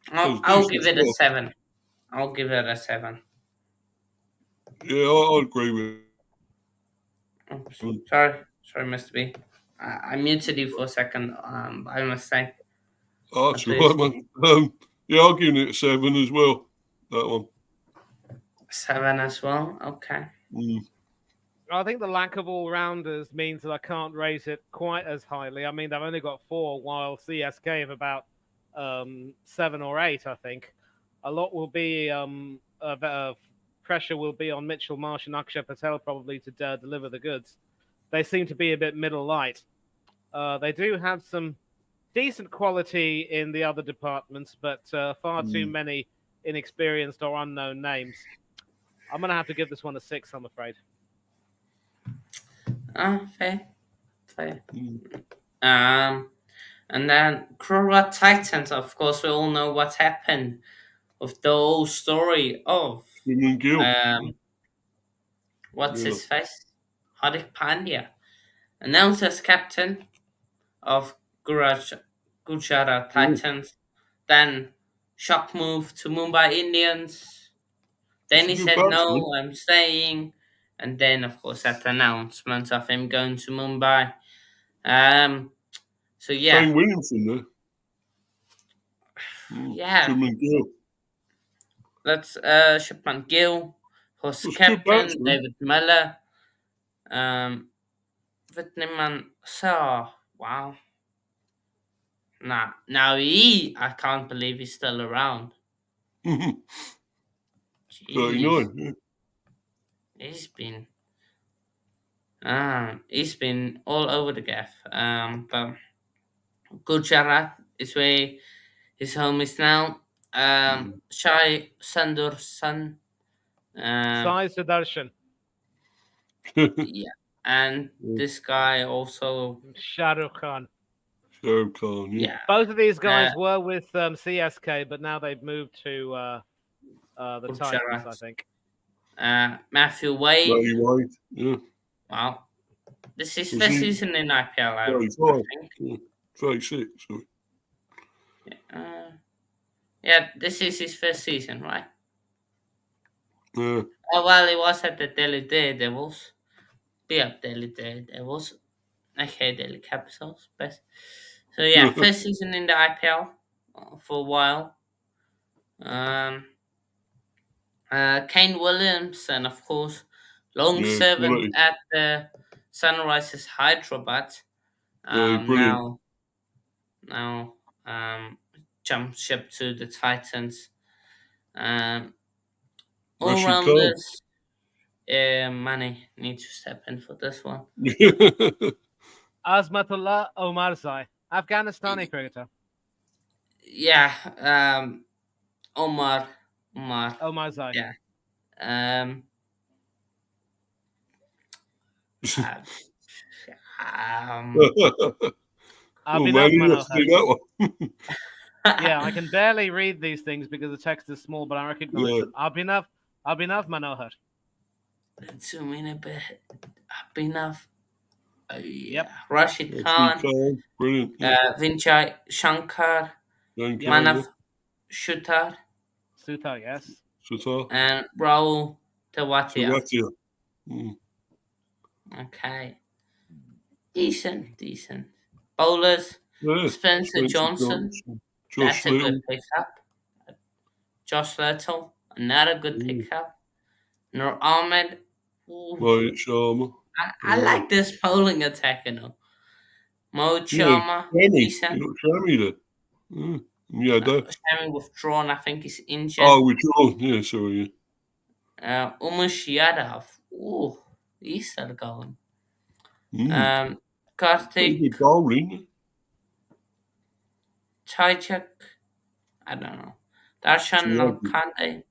so I'll, it's I'll decent give it a stuff. 7. I'll give it a 7. Yeah, I agree with Oops. you. Sorry, Mr. B. I muted you for a second. By mistake. Oh, What that's do all you right, say? man. Yeah, I'll give it a 7 as well. That one. 7 as well. Okay. Mm, I think the lack of all rounders means that I can't rate it quite as highly. I mean, they've only got four, while CSK have about 7 or 8, I think. A lot will be pressure will be on Mitchell Marsh and Akshay Patel probably to deliver the goods. They seem to be a bit middle light. They do have some decent quality in the other departments, but far too mm. many inexperienced or unknown names. I'm going to have to give this one a 6, I'm afraid. Fair. Fair. Mm. Um, and then Gujarat Titans. Of course, we all know what happened with the whole story of Swim Gill. um, what's Yeah. his face, Hardik Pandya, announced as captain of Gujarat Mm. Titans. Then shock move to Mumbai Indians. Then He's a he good said, batsman. "No, I'm staying." And then, of course, that announcement of him going to Mumbai. Um, so yeah, Kane Williamson there. yeah. Swim Gill. That's Shipman Gill, who's Was a good captain, batsman. David Miller, um, Whitman Shaw. Wow. Now I can't believe he's still around. 39. Jeez, Yeah. he's been he's been all over the gaff. But Gujarat is where his home is now. Mm. Shai Sandur son. Um, Sai Sudarshan, yeah, and this guy also. Shah Rukh Khan. Sharif Khan, yeah. Yeah, Both of these uh, guys were with CSK, but now they've moved to the Titans, I Gujarat. think. Matthew Wade. Matty White, yeah. Well, this is Was first he season in IPL, I 35? think. Yeah. 36, sorry. Uh, yeah, this is his first season, right? Yeah. Well, he was at the Delhi Daredevils. Be up Delhi Daredevils. Okay, Delhi Capitals. But so yeah, first season in the IPL for a while. Um, Kane Williamson, of course, long Yeah, servant quality. at the Sunrisers Hyderabad. Yeah, brilliant. Now now jumped ship to the Titans. Um, all Rashid Khan. rounders, Mane need to step in for this one. Azmatullah Omarzai, Afghanistani cricketer. Yeah, Omar, Omar, Omarzai. yeah. Um, uh, um, Oh, man, Abhinav you have to Manohar. do that one. Yeah, I can barely read these things because the text is small, but I recognize Yeah. them. Abhinav Manohar. zoom in a bit. Enough. Yeah, Yep, Rashid Rashid Khan, Khan, brilliant. Yeah. Vinjay Shankar, Dan yep. Khan, yeah. Manav Shutar, Sutar, yes. Satar. and Raul Tawatia. Tawatia. Mm. Okay, decent. Bowlers, Yeah. Spencer Spencer Johnson. Johnson. Josh That's a good Little. pickup. Josh Little, another good Mm. pickup. Nur Ahmed. Ooh, Rohit Sharma. I Yeah. like this bowling attack, you know. Mo Yeah. Sharma, Shammy. decent. You got Shammy there. Yeah. Yeah, that. Shammy withdrawn, I think he's injured. Oh, withdrawn. Yeah, sorry. Umesh Yadav. Ooh, he's still going. Um, Pretty Karthik, good bowling. Chaichak, I don't know. Darshan Swaggy. Nalkande.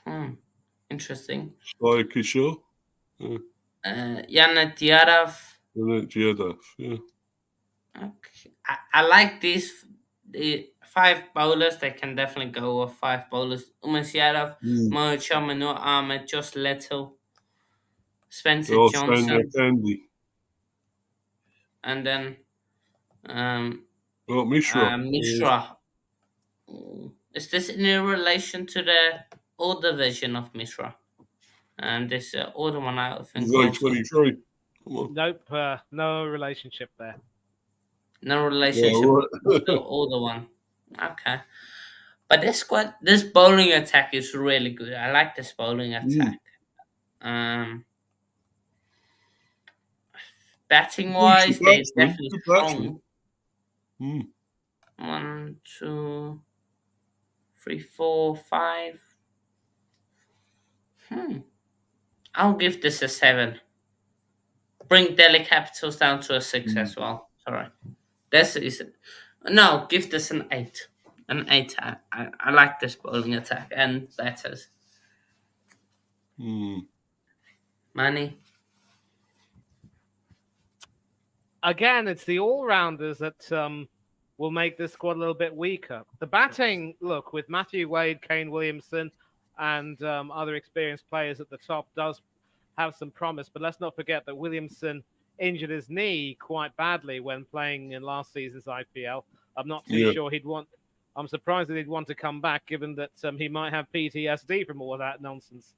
Hmm, interesting. Sai Kishore. Yana Diaraf. And then Jadaf. Yeah. Okay. I like these the five bowlers. They can definitely go with five bowlers. Umasiyarov, Mm. Mocha, Manu Ahmed, Just Little, Spencer Oh, Sanya Johnson, Candy. and then um, Oh, Mishra. Mishra. Is this in relation to the older version of Mishra? And this older one, I think, He's also 23. Come on. Nope, no relationship there. no Yeah, relationship with the right. older one. Okay. But this bowling attack is really good. I like this bowling Mm. attack. Batting Decent wise, they're batsman. definitely Good batsman. strong. Mm. One, two, three, four, five. Hmm. I'll give this a seven. Bring Delhi Capitals down to a six Mm. as well. Sorry. This is no. Give this an eight. An eight. I like this bowling attack and batters. Mm. Money. Again, it's the all rounders that will make this squad a little bit weaker. The batting, look, with Matthew Wade, Kane Williamson, and other experienced players at the top, does have some promise. But let's not forget that Williamson injured his knee quite badly when playing in last season's IPL. I'm not too Yeah. sure he'd want. I'm surprised that he'd want to come back, given that he might have PTSD from all of that nonsense.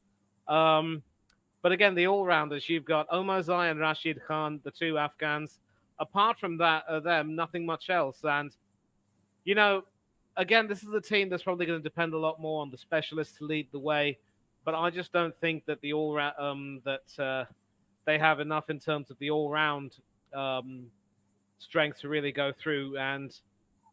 But again, the all-rounders, you've got Omarzai and Rashid Khan, the two Afghans. Apart from that, them, nothing much else. And, you know, again, this is a team that's probably going to depend a lot more on the specialists to lead the way. But I just don't think that they have enough in terms of the all-round strength to really go through. And,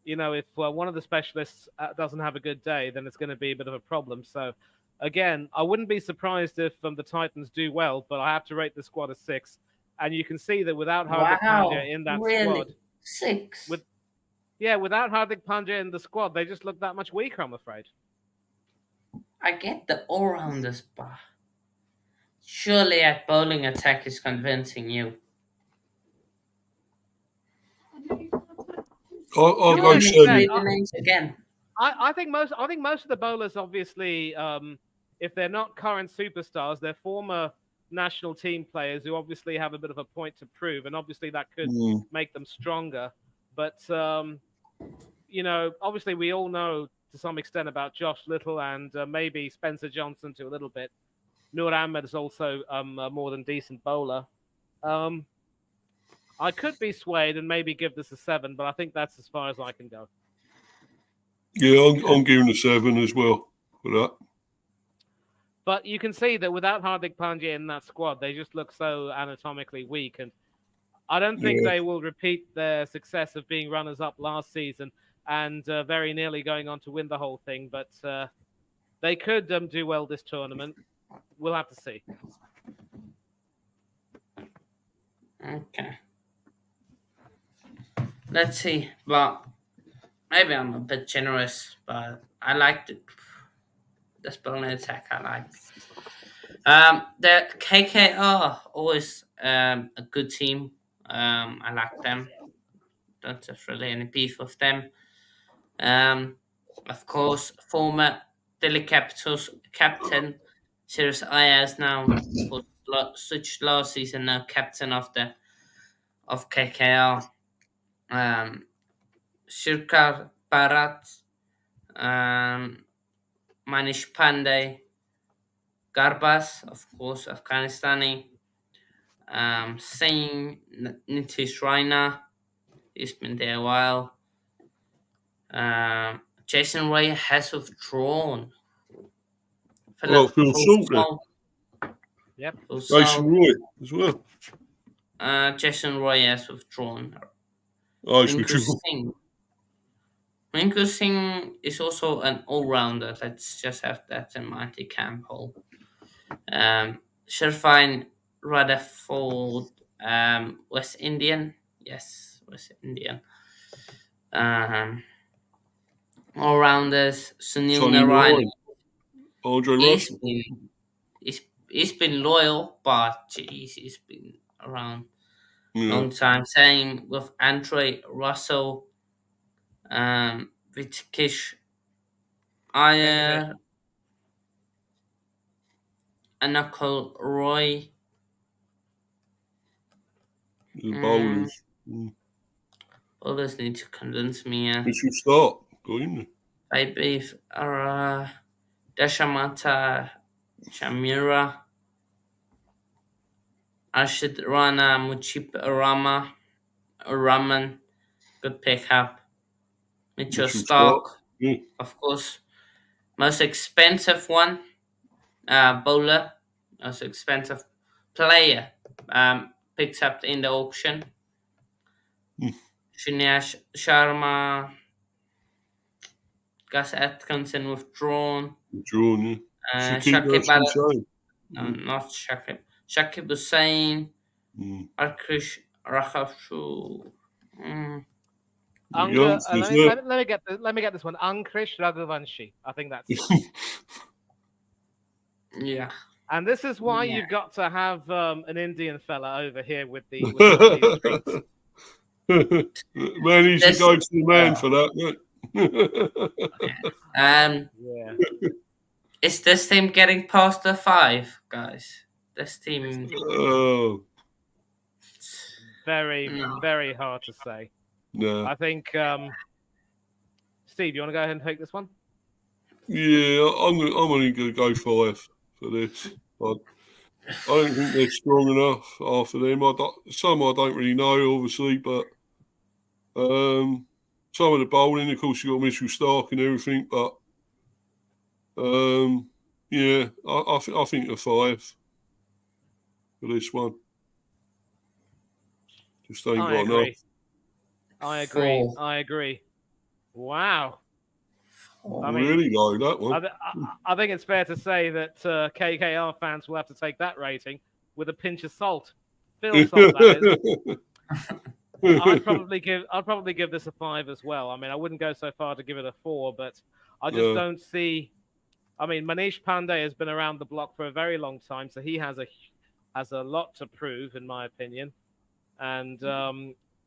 if one of the specialists doesn't have a good day, then it's going to be a bit of a problem. So, again, I wouldn't be surprised if the Titans do well, but I have to rate the squad a six. And you can see that without Hardik Wow. Pandya in that squad, Really? Six. without Hardik Pandya in the squad, they just look that much weaker, I'm afraid. I get the all rounders, but surely a bowling attack is convincing you. I'll Come go on, Like I said, say 7. the names again. I think most of the bowlers, obviously, if they're not current superstars, they're former national team players who obviously have a bit of a point to prove, and obviously that could Mm. make them stronger. But obviously we all know to some extent about Josh Little and maybe Spencer Johnson to a little bit. Noor Ahmed is also a more than decent bowler. Um, I could be swayed and maybe give this a seven, but I think that's as far as I can go. Yeah, I'm giving a 7 as well for that. But you can see that without Hardik Pandya in that squad, they just look so anatomically weak. And I don't think Yeah. they will repeat their success of being runners up last season and very nearly going on to win the whole thing. But they could do well this tournament. We'll have to see. Okay. Let's see. But maybe I'm a bit generous, but I like the bowling attack. I like. The KKR always a good team. I like them. Don't have really any beef with them. Um, of course, former Delhi Capitals captain Sirius Ayaz now for switched last season now captain of KKR. Um, Shirkar Bharat, um, Manish Pandey, Garbas, of course, Afghanistani, Singh Nitish Raina, he's been there a while. Jason Ray has withdrawn. Oh, Phil Full Salt there. Salt, Yep. Full Jason Salt. Roy as well. Jason Roy has withdrawn. Oh, it's Rinku withdrawn. Singh. Rinku Singh is also an all-rounder. Let's just have that in mind. He can bowl. Sharfine Rutherford, West Indian. Yes, West Indian. Um, All-rounders, Sunil Sonny Narayan. Ryan, Andre He's Russell. been he's been loyal, but geez, he's been around Yeah, long time. Same with Andre Russell, Vitkish Venkatesh. Iyer, Anakul Roy. the Mm, bowlers. Mm. Others need to convince me. Mitchell Stark, got him there. Maybe Dashamata Chamira, Arshid Rana, Muchip Raman, good pickup. Mitchell Mitchell Stark. Stark, Yeah, of course. Most expensive one, bowler. Most expensive player, picked up in the auction. mm. Shunesh Sharma, Gus Atkinson withdrawn. Drawn, yeah. Shakib Shakib Al, Hussain. no, not Shakib. Shakib Hussain, Mm. Arkish Rakhavshu. Mm, The Anga, youngsters there. let me get this one. Ankrish Raghuvanshi. I think that's it. yeah. And this is why Yeah. you've got to have an Indian fella over here with the Indian streets. Man, you should This- go to the man for that, mate. Yeah. Is this team getting past the 5, guys? This team. Oh, Very, No. very hard to say. no. I think, Steve, you want to go ahead and take this one? Yeah, I'm only going to go 5 for this. I don't think they're strong enough after them. Some I don't really know, obviously, but some of the bowling, of course, you got Mitchell Stark and everything, but yeah, I think a 5 for this one. Just ain't I got agree. enough. I agree. 4. I agree. Wow. I mean, Really low, that one. I think it's fair to say that KKR fans will have to take that rating with a pinch of salt. Phil salt, that is. I'd probably give this a 5 as well. I mean, I wouldn't go so far to give it a 4, but I just No. don't see. I mean, Manish Pandey has been around the block for a very long time, so he has a lot to prove, in my opinion. And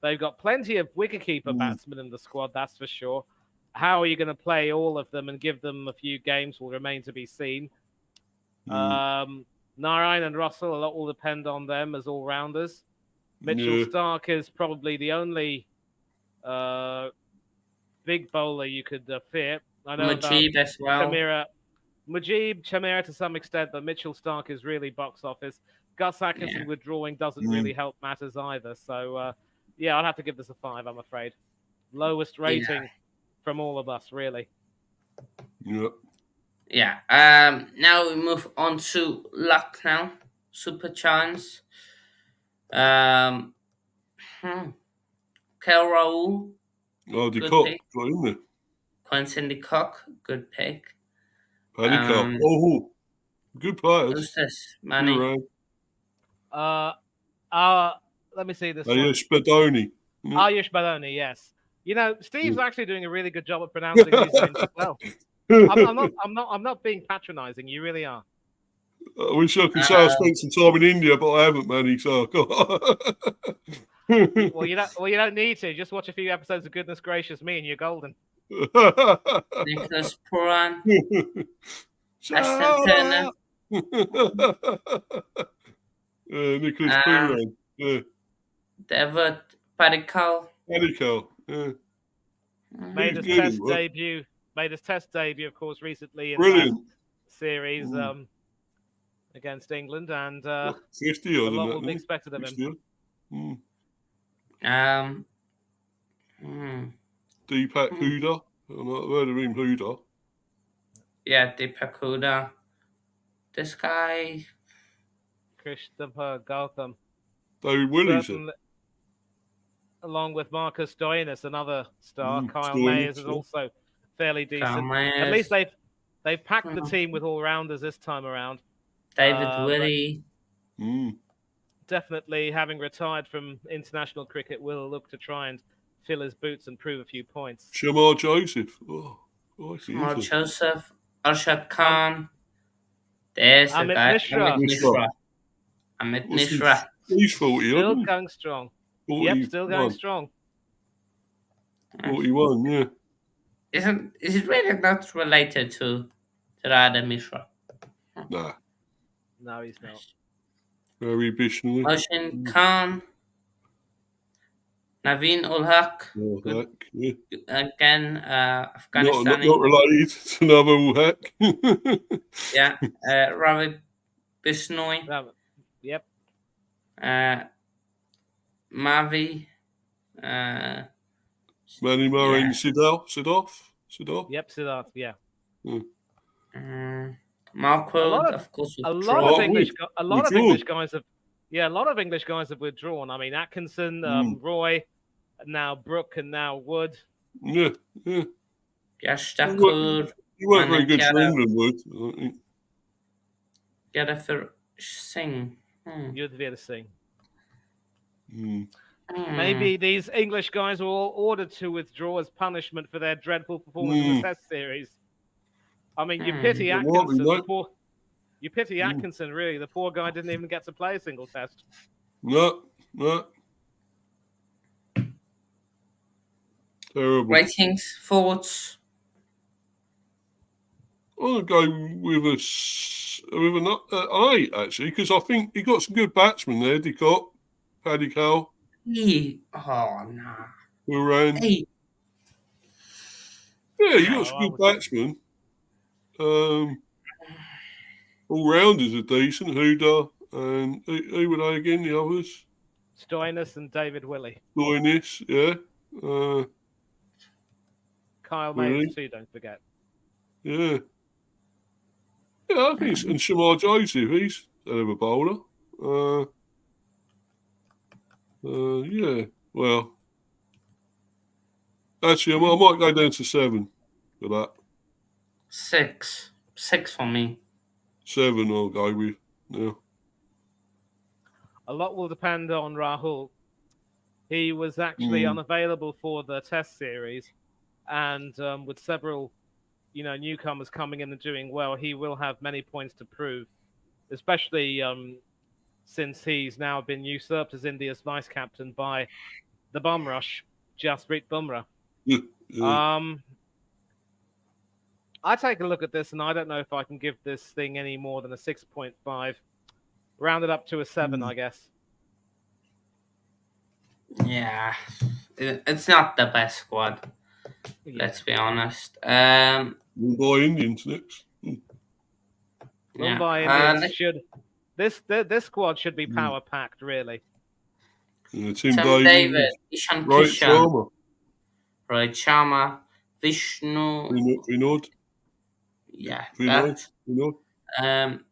they've got plenty of wicketkeeper batsmen in the squad, that's for sure. How are you going to play all of them and give them a few games will remain to be seen. Narayan and Russell, a lot will depend on them as all-rounders. Mitchell Stark is probably the only big bowler you could fear. I know Mujib as well. Mujib, Chamira to some extent, but Mitchell Stark is really box office. Gus Atkinson withdrawing doesn't really help matters either. So, yeah, I'll have to give this a 5, I'm afraid. Lowest rating from all of us, really. Yep. Yeah. Now we move on to Lucknow Super Chance. KL Rahul, Oh, the good Cock pick. got in there. Quinton de Kock, good pick. Paddy Cup. Oh, good players. Who's this? Manny. Let me see this one. Ayush Badoni. Ayush Badoni, yes. You know, Steve's actually doing a really good job at pronouncing these names as well. I'm not being patronising. You really are. I wish I could say I spent some time in India, but I haven't, Manny. So, well, you don't need to. Just watch a few episodes of Goodness Gracious Me, and you're golden. Nicholas Puran, Ashton Turner, Nicholas Puran, David Padikkal. Yeah. Made his test debut, of course, recently in Brilliant the series against England, and 50 a lot will be expected of him. Deepak Huda. I've heard of him, Huda. Yeah, Deepak Huda. This guy. Krishnappa Gautam. David Willis. Along with Marcus Stoinis, another star. Kyle Mayers is also fairly decent. At least they've packed the team with all-rounders this time around. David Willey. definitely, having retired from international cricket, will look to try and fill his boots and prove a few points. Shamar Joseph. Oh, I see. Mar Interesting. Joseph, Arshad Um, Khan. There's the Amit guy, Mishra, Amit Mishra. Amit What's he? Mishra. He's 40, still isn't he? going strong. 41. Yep, still going strong. 41, yeah. Is it really not related to Radha Mishra? Nah, No, he's not. very Bishnoi. Mohsin Khan, Naveen ul Haq, Oh, good heck, yeah. again, Not Afghanistani. related to another heck. Yeah, Ravi Bishnoi, Yep. Mavi, uh, Manny Murray yeah. and Siddharth. Yep, Siddharth. Yeah. Marquard, of course, A with lot of draw. English Withdrawn. guys have. Yeah, a lot of English guys have withdrawn. I mean, Atkinson, Roy, now Brook, and now Wood. Yeah, yeah. Yash Thakur, You weren't very Manik good for Yadav, England, Wood. I think. Yadav Singh. Yudhvir Singh. Maybe Maybe these English guys were all ordered to withdraw as punishment for their dreadful performance in the Test series. I mean, you pity It might be, Atkinson. mate. You pity Atkinson, really. The poor guy didn't even get to play a single Test. No. Terrible. ratings, thoughts. I'll go with an 8, actually, because I think he got some good batsmen there. Dicott, Paddy Cole, Oh, no. who ran. Hey. Yeah, you got some good batsmen. All rounders are decent. Huda and who were they again? The others? Stoinis and David Willey. Stoinis, yeah. Kyle really? Mayes too, don't forget. Yeah. Yeah, I think and Shamar Joseph, he's a hell of a bowler. Yeah, well. Actually, I might go down to 7 for that. 6 for me. 7 I'll go with now. A lot will depend on Rahul. He was actually unavailable for the Test series, and with several, newcomers coming in and doing well, he will have many points to prove, especially since he's now been usurped as India's vice captain by the bum rush, Jasprit Bumrah. Yeah. I take a look at this, and I don't know if I can give this thing any more than a 6.5. Round it up to a 7, I guess. Yeah, it's not the best squad. Yeah. Let's be honest. Mumbai Indians next. Mumbai Indians should. This squad should be power packed, really. Tim David, Ishan Rohit Kishan, Rohit Sharma, Vishnu, Vinod. Yeah, Vinod.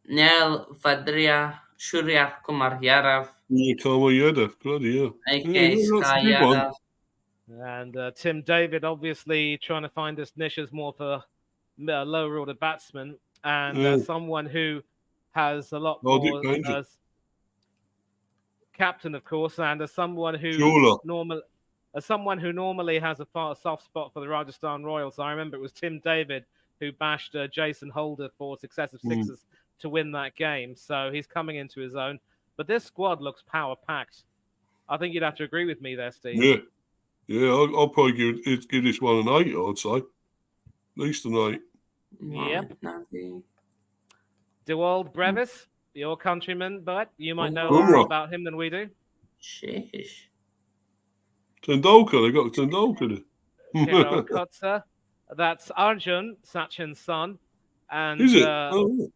Neil Vadria, Surya Kumar Yadav, Kama Yadav, bloody hell. AK Sky Yadav. And Tim David, obviously trying to find this niche as more for lower order batsman, and someone who has a lot more as captain, of course, and as someone who normally has a soft spot for the Rajasthan Royals. I remember it was Tim David who bashed Jason Holder for successive sixes to win that game. So he's coming into his own. But this squad looks power packed. I think you'd have to agree with me there, Steve. Yeah. I'll probably give this one an 8. I'd say, at least an 8. Yep. Dewald Brevis, your countryman, but you might know more about him than we do. Sheesh. Tendulkar, they got Tendulkar. Kiran Kotsa. That's Arjun, Sachin's son. And is it?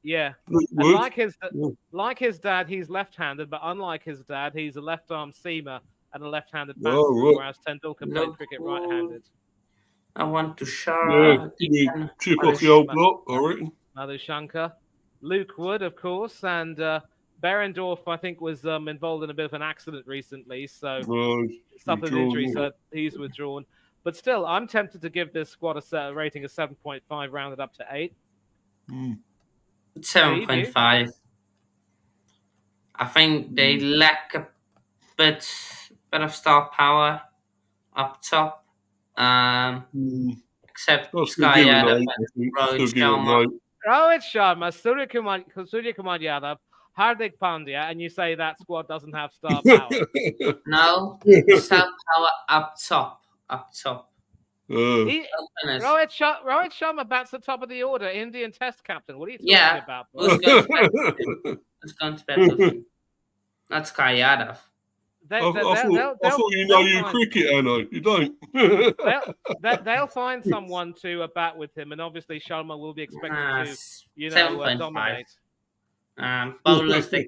Yeah. And like his dad, he's left-handed, but unlike his dad, he's a left-arm seamer and a left-handed batsman, whereas Tendulkar played cricket right-handed. I want to chip off the old block, I reckon. Madhu Shankar. Luke Wood, of course, and Berendorf, I think, was involved in a bit of an accident recently, so suffered an injury, so he's withdrawn. But still, I'm tempted to give this squad a rating of 7.5, rounded up to 8. 7.5. I think they lack a bit of star power up top. Except I'll still Sky give it an Yadav 8, and I think. Rohit Still give it Sharma. an 8. Rohit Sharma, Surya Kumar Yadav, Hardik Pandya, and you say that squad doesn't have star power. No, star power up top. Up top. He, Openers. Rohit Sharma bats the top of the order, Indian Test captain. What are you talking Yeah. about, bro? Who's going to bat with him? Who's going to bat with him? Not Sky Yadav. I thought you know your cricket, Anno. You don't. They'll find someone to bat with him, and obviously Sharma will be expected to, 7.5. dominate. Bowlers, they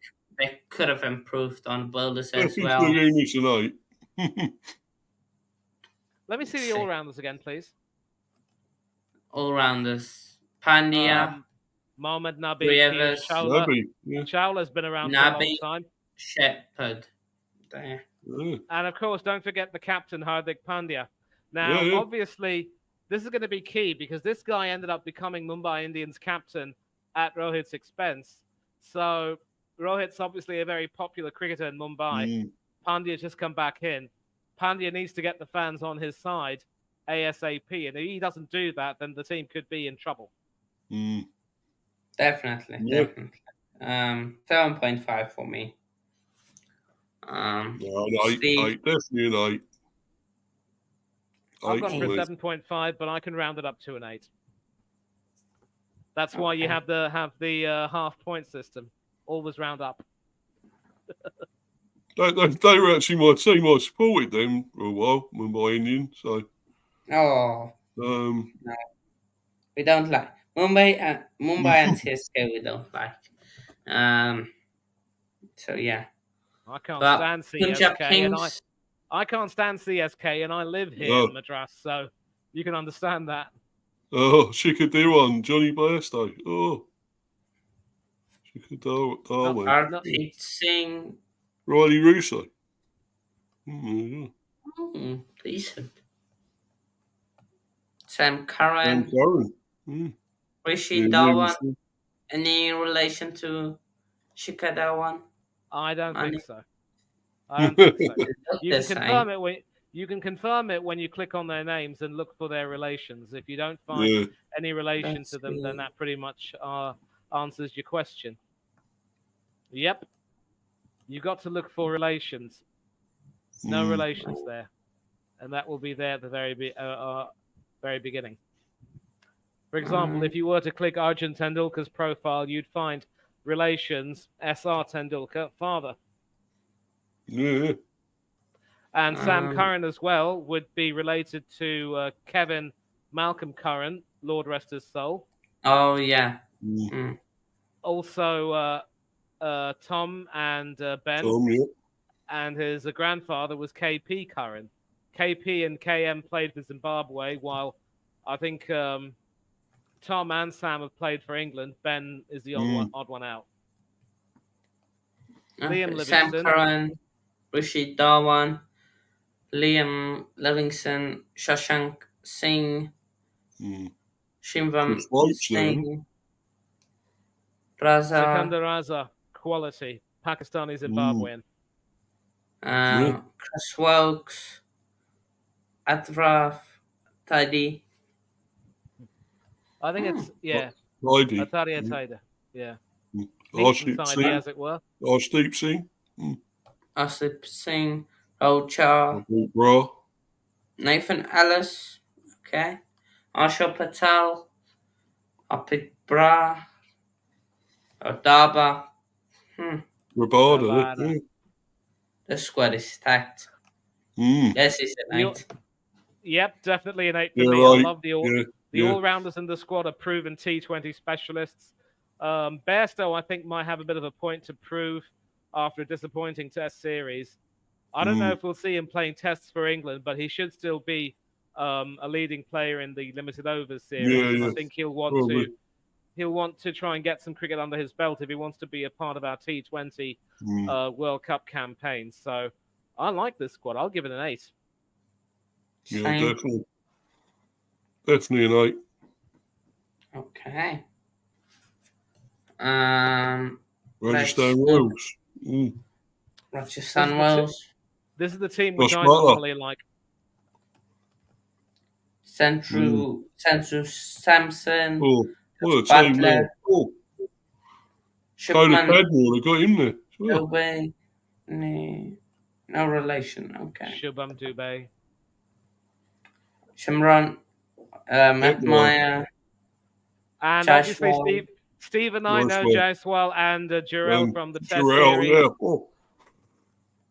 could have improved on bowlers I as think well. still giving this an 8. Let me see the all-rounders again, please. All-rounders. Pandya. Mohammad Nabi, Rivers. Chawla. Nabi, yeah. Chawla's been around for a long time. Shepherd. There. Yeah. And of course, don't forget the captain, Hardik Pandya. Now, obviously, this is going to be key because this guy ended up becoming Mumbai Indians captain at Rohit's expense. So Rohit's obviously a very popular cricketer in Mumbai. Pandya just come back in. Pandya needs to get the fans on his side ASAP. And if he doesn't do that, then the team could be in trouble. Definitely. 7.5 for me. Eight, definitely an 8. I've gone for a 7.5, but I can round it up to an 8. That's why you have the half point system. Always round up. They were actually my team. I supported them for a while, Mumbai Indians. So. No. We don't like Mumbai and CSK. We don't like. So yeah. I can't stand CSK, Kings, I can't stand CSK, and I live here in Madras, so you can understand that. Oh, Shikhar Dhawan, Johnny Bairstow. Oh, Shikhar Dhawan. Arjit Singh, Riley Russo. Decent. Sam Curran. Rishi Dhawan. Any relation to Shikhar Dhawan? I don't think so. You can confirm it when you click on their names and look for their relations. If you don't find any relation to them, then that pretty much answers your question. Yep. You got to look for relations. No relations there. And that will be there at the very beginning. For example, if you were to click Arjun Tendulkar's profile, you'd find relations, S.R. Tendulkar, father. Yeah. And Sam Curran as well would be related to Kevin Malcolm Curran, Lord rest his soul. Oh, yeah. Also, Tom and Ben. Tom, yeah. And his grandfather was KP Curran. KP and KM played for Zimbabwe, while I think Tom and Sam have played for England. Ben is the odd one out. Liam Livingston. Sam Curran, Rishi Dhawan, Liam Livingston, Shashank Singh, Shimvam Singh, Raza. Sikandar Raza, quality. Pakistani Zimbabwean. Chris Wilkes, Atraf, Tidy. I think it's, Tidy. Taida. Yeah. Arshdeep Singh, as it were. Arshdeep Singh. Arshdeep Singh, Rocha, Nathan Ellis, okay. Asha Patel, Apit Bra, Daba. Rabada. The squad is stacked. Yes, it's an 8. Yep, definitely an 8 for me. I love the all-rounders in the squad are proven T20 specialists. Bairstow, I think, might have a bit of a point to prove after a disappointing Test series. I don't know if we'll see him playing Tests for England, but he should still be a leading player in the limited overs series. I think he'll want to try and get some cricket under his belt if he wants to be a part of our T20 World Cup campaign. So I like this squad. I'll give it an 8. Yeah, definitely an 8. Okay. Rajasthan Royals. Mm. Rajasthan the Royals. This is the team which Josh I Butler. normally like. Central Samson. Oh, what a team there. Butler. Oh, Coda Shipman. Cadmore, they got him there. Sure. Dubey. No relation. Okay. Shubham Dubey. Shimron. Matt And obviously, Jaiswal. Steve and I know Jaiswal. Jaiswal and Jarrell from the Test Jarrell, series. yeah. Oh.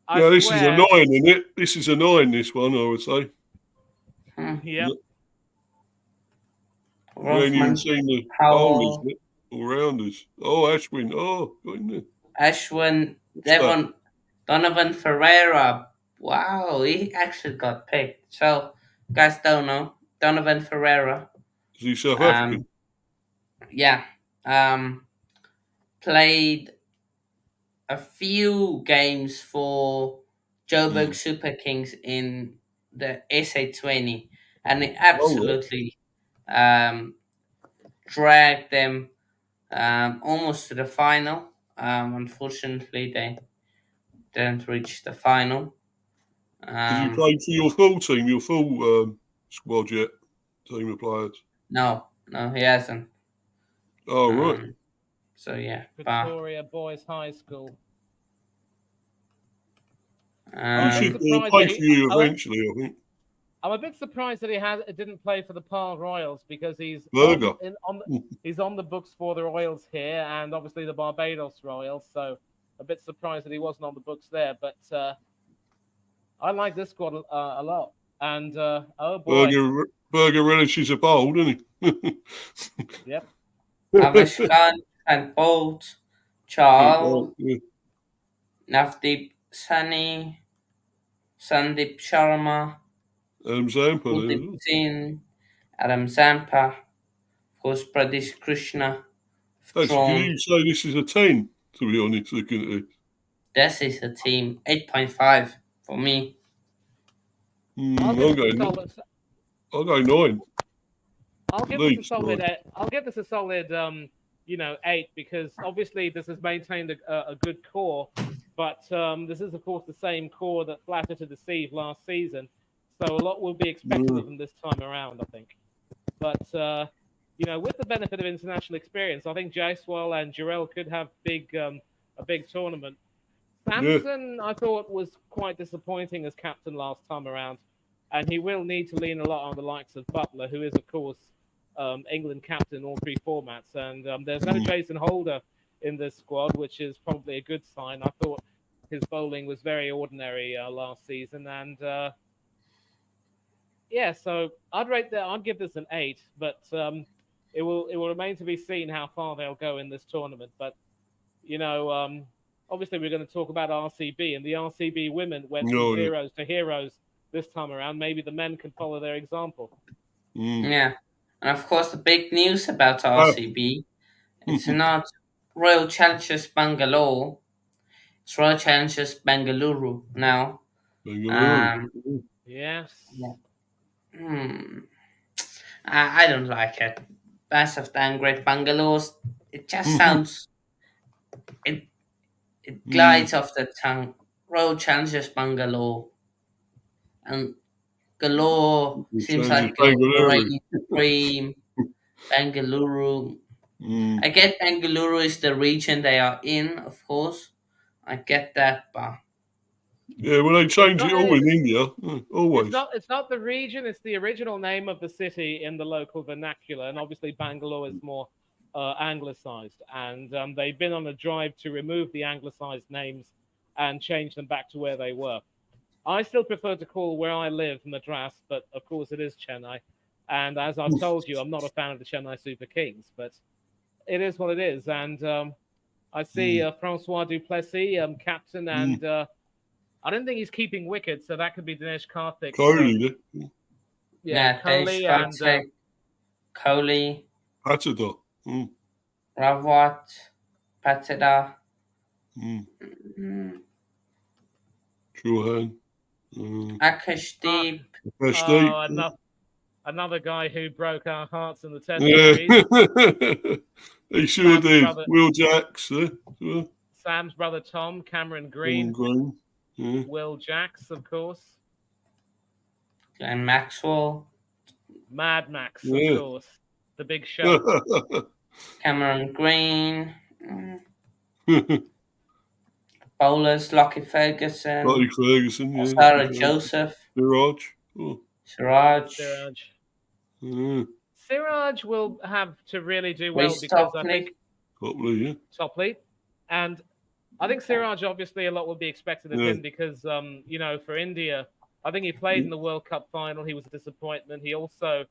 I Yeah, this is a swear. 9, isn't it? This is a 9, this one, I would say. Yep. You ain't even Rothman. seen the bowlers, Powell. yet, all rounders. Oh, Ashwin. Oh, got him there. Ashwin. What's that? Devon. Donovan Ferreira. Wow, he actually got picked. So, guys don't know. Donovan Ferreira. Is he South Um, African? yeah. Played a few games for Joburg Super Kings in the SA20, and it absolutely dragged them almost to the final. Unfortunately, they didn't reach the final. Has he played for your full team, your full squad yet? Team of players? No, he hasn't. Oh, right. So yeah, Victoria Boys High School. He should play for you eventually, I think. I'm a bit surprised that he didn't play for the Pearl Royals because he's he's on the books for the Royals here and obviously the Barbados Royals. So a bit surprised that he wasn't on the books there. But I like this squad a lot. And oh boy, Burger relishes a bowl, doesn't he? Yep. Avishkan and Bolt, Charles, Navdeep Sani, Sandeep Sharma, Adam Zampa. Kuldeep Singh, Adam Zampa, of course, Pradesh Krishna. Actually, can you say this is a 10, to be honest, looking at it? This is a team, 8.5 for me. I'll go 9. I'll give this a solid 8 because obviously this has maintained a good core, but this is of course the same core that flattered to deceive last season, so a lot will be expected of them this time around, I think. But with the benefit of international experience, I think Jaiswal and Jarrell could have a big tournament. Samson, I thought, was quite disappointing as captain last time around, and he will need to lean a lot on the likes of Butler, who is of course England captain in all 3 formats, and there's no Jason Holder in this squad, which is probably a good sign. I thought his bowling was very ordinary last season, and so I'd give this an 8, but it will remain to be seen how far they'll go in this tournament. But obviously we're going to talk about RCB, and the RCB women went from zeros to heroes this time around. Maybe the men can follow their example. Yeah. And of course, the big news about RCB, it's not Royal Challengers Bangalore, it's Royal Challengers Bengaluru now. Yes. Yeah. I don't like it. Massive downgrade. Bangalore's, it just sounds, it glides off the tongue. Royal Challengers Bangalore. And Galore seems like you're reigning supreme. Bengaluru. I get Bengaluru is the region they are in, of course. I get that, but yeah, well, they change it all in India, always. It's not the region; it's the original name of the city in the local vernacular, and obviously Bangalore is more anglicized, and they've been on a drive to remove the anglicized names and change them back to where they were. I still prefer to call where I live Madras, but of course it is Chennai. And as I've told you, I'm not a fan of the Chennai Super Kings, but it is what it is. And I see Francois Duplessis, captain, and I don't think he's keeping wickets, so that could be Dinesh Karthik. Kohli. Kohli and Kohli. Patida. Rawat. Patida. Chauhan. Akashdeep. Another guy who broke our hearts in the Test series. He sure did. Will Jacks. Sam's brother Tom, Cameron Green. Green, Yeah. Will Jacks, of course, Glenn Maxwell, Mad Max, Yeah. of course, the Big Show. Cameron Green, bowlers Lockie Ferguson, Lottie Ferguson, yeah. Sarah Joseph, Siraj. Oh. Siraj, Siraj. Yeah. Siraj will have to really do well Reece because I Topley. think Probably, yeah. Topley, and I think Siraj obviously a lot will be expected of Yeah. him because for India, I think he played in the World Cup final. He was a disappointment. He also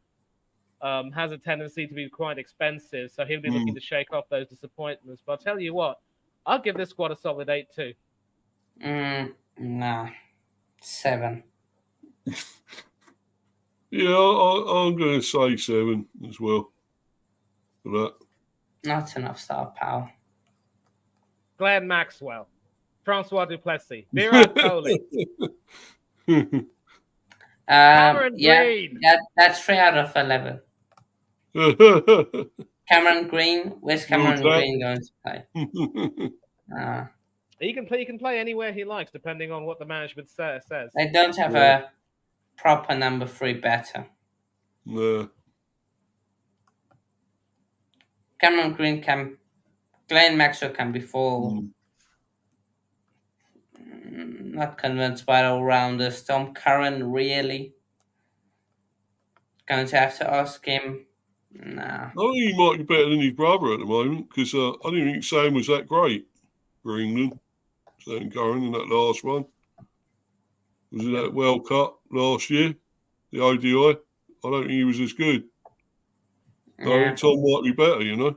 has a tendency to be quite expensive, so he'll be looking to shake off those disappointments. But I'll tell you what, I'll give this squad a solid 8 too. Nah, 7. Yeah, I'm going to say 7 as well for that. Not enough star power. Glenn Maxwell, Francois Duplessis, Virat Kohli, Cameron Green. That's 3 out of 11. Cameron Green, where's Cameron Green going to play? He can play anywhere he likes, depending on what the management says. They don't have a proper number 3 batter. No. Cameron Green Glenn Maxwell can be full. Not convinced by all-rounders. Tom Curran, really? Going to have to ask him. Nah. I think he might be better than his brother at the moment because I didn't think Sam was that great for England. Sam Curran in that last one. Was it that World Cup last year? The ODI? I don't think he was as good. I think Tom might be better, you know.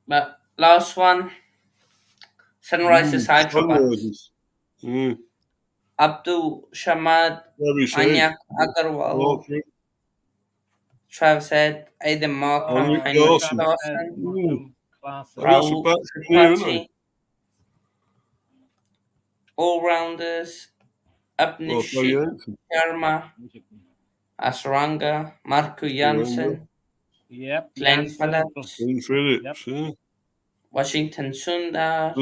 But last one, Sunrisers Hyderabad. Yeah. Abdul Shamad, Anyak Agarwal, Travis Head, Aidan Markham, Heinrich Clausen, Raul Tripathi, all-rounders, Abnish Sharma, Asranga, Marco Janssen, Glenn Phillips, Washington Sundar,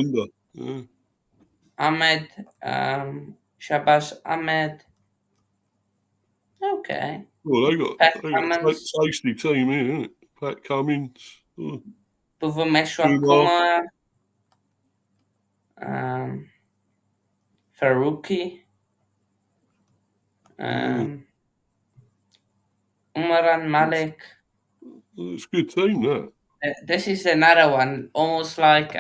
Ahmed, Shabazz Ahmed. Okay. Well, they got a tasty team here, isn't it? Pat Cummins. Bhuvameshwar Kumar. Faruqi. Umaran Malik. Well, it's a good team, that. This is another one, almost like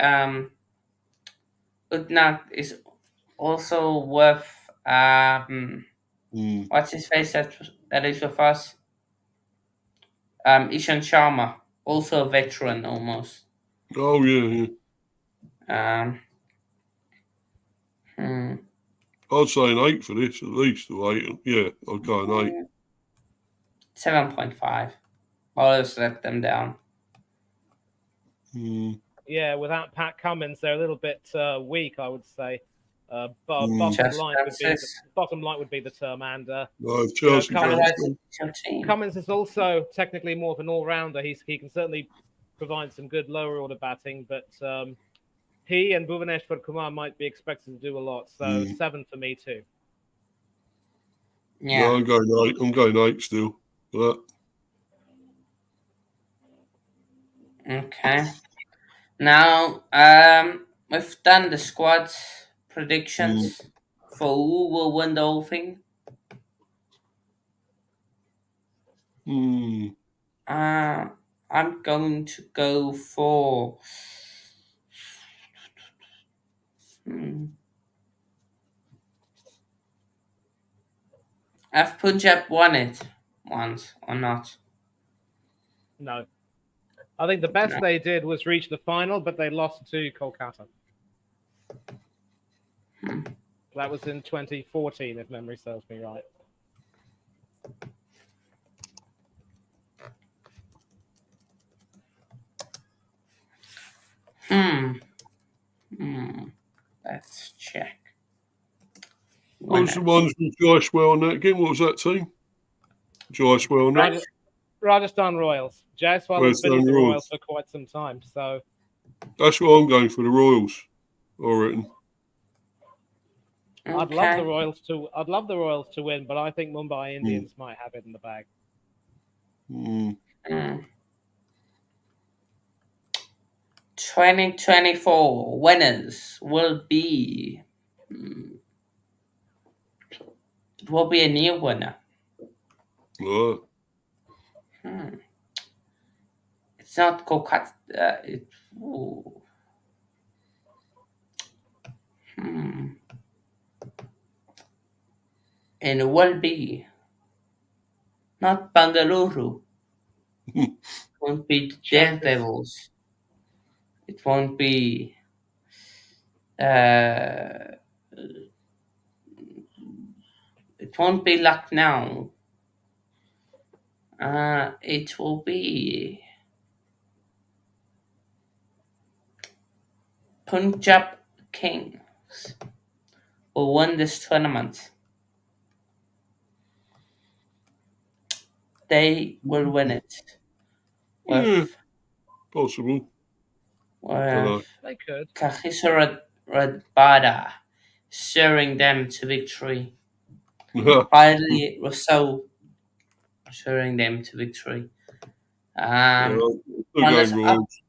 Udnak is also worth what's his face that is with us? Ishan Sharma, also a veteran almost. Oh yeah. I'd say an 8 for this, at least. 8. Yeah, I'd go an 8. 7.5. I'll just let them down. Yeah, without Pat Cummins, they're a little bit weak, I would say. Bottom line would be the term. And Cummins is also technically more of an all-rounder. He can certainly provide some good lower order batting, but he and Bhuvaneshwar Kumar might be expected to do a lot. So 7 for me too. Yeah, no, I'm going 8 still. For that. Okay. Now, we've done the squad predictions for who will win the whole thing. I'm going to go for. Have Punjab won it once or not? No. I think the best they did was reach the final, but they lost to Kolkata. That was in 2014, if memory serves me right. Let's check. What was the ones with Jaiswal on that again? What was that team? Jaiswal on that? Rajasthan Royals. Jaiswal has been with the Royals for quite some time, so That's what I'm going for, the Royals, I reckon. I'd love the Okay. Royals to. I'd love the Royals to win, but I think Mumbai Mm. Indians might have it in the bag. Mm. Mm. 2024 winners will be. It will be a new winner. Right. Hmm. It's not Kolkata. Ooh. Hmm. And it will be not Bangalore. It won't be Chances. Daredevils. It won't be. Uh, it won't be Lucknow. It will be Punjab Kings will win this tournament. They will win it Yeah, with possible. Don't with know. They could. Kahisha Radbada steering them to victory. Riley Rousseau steering them to victory. Um, Still runners going up Royals.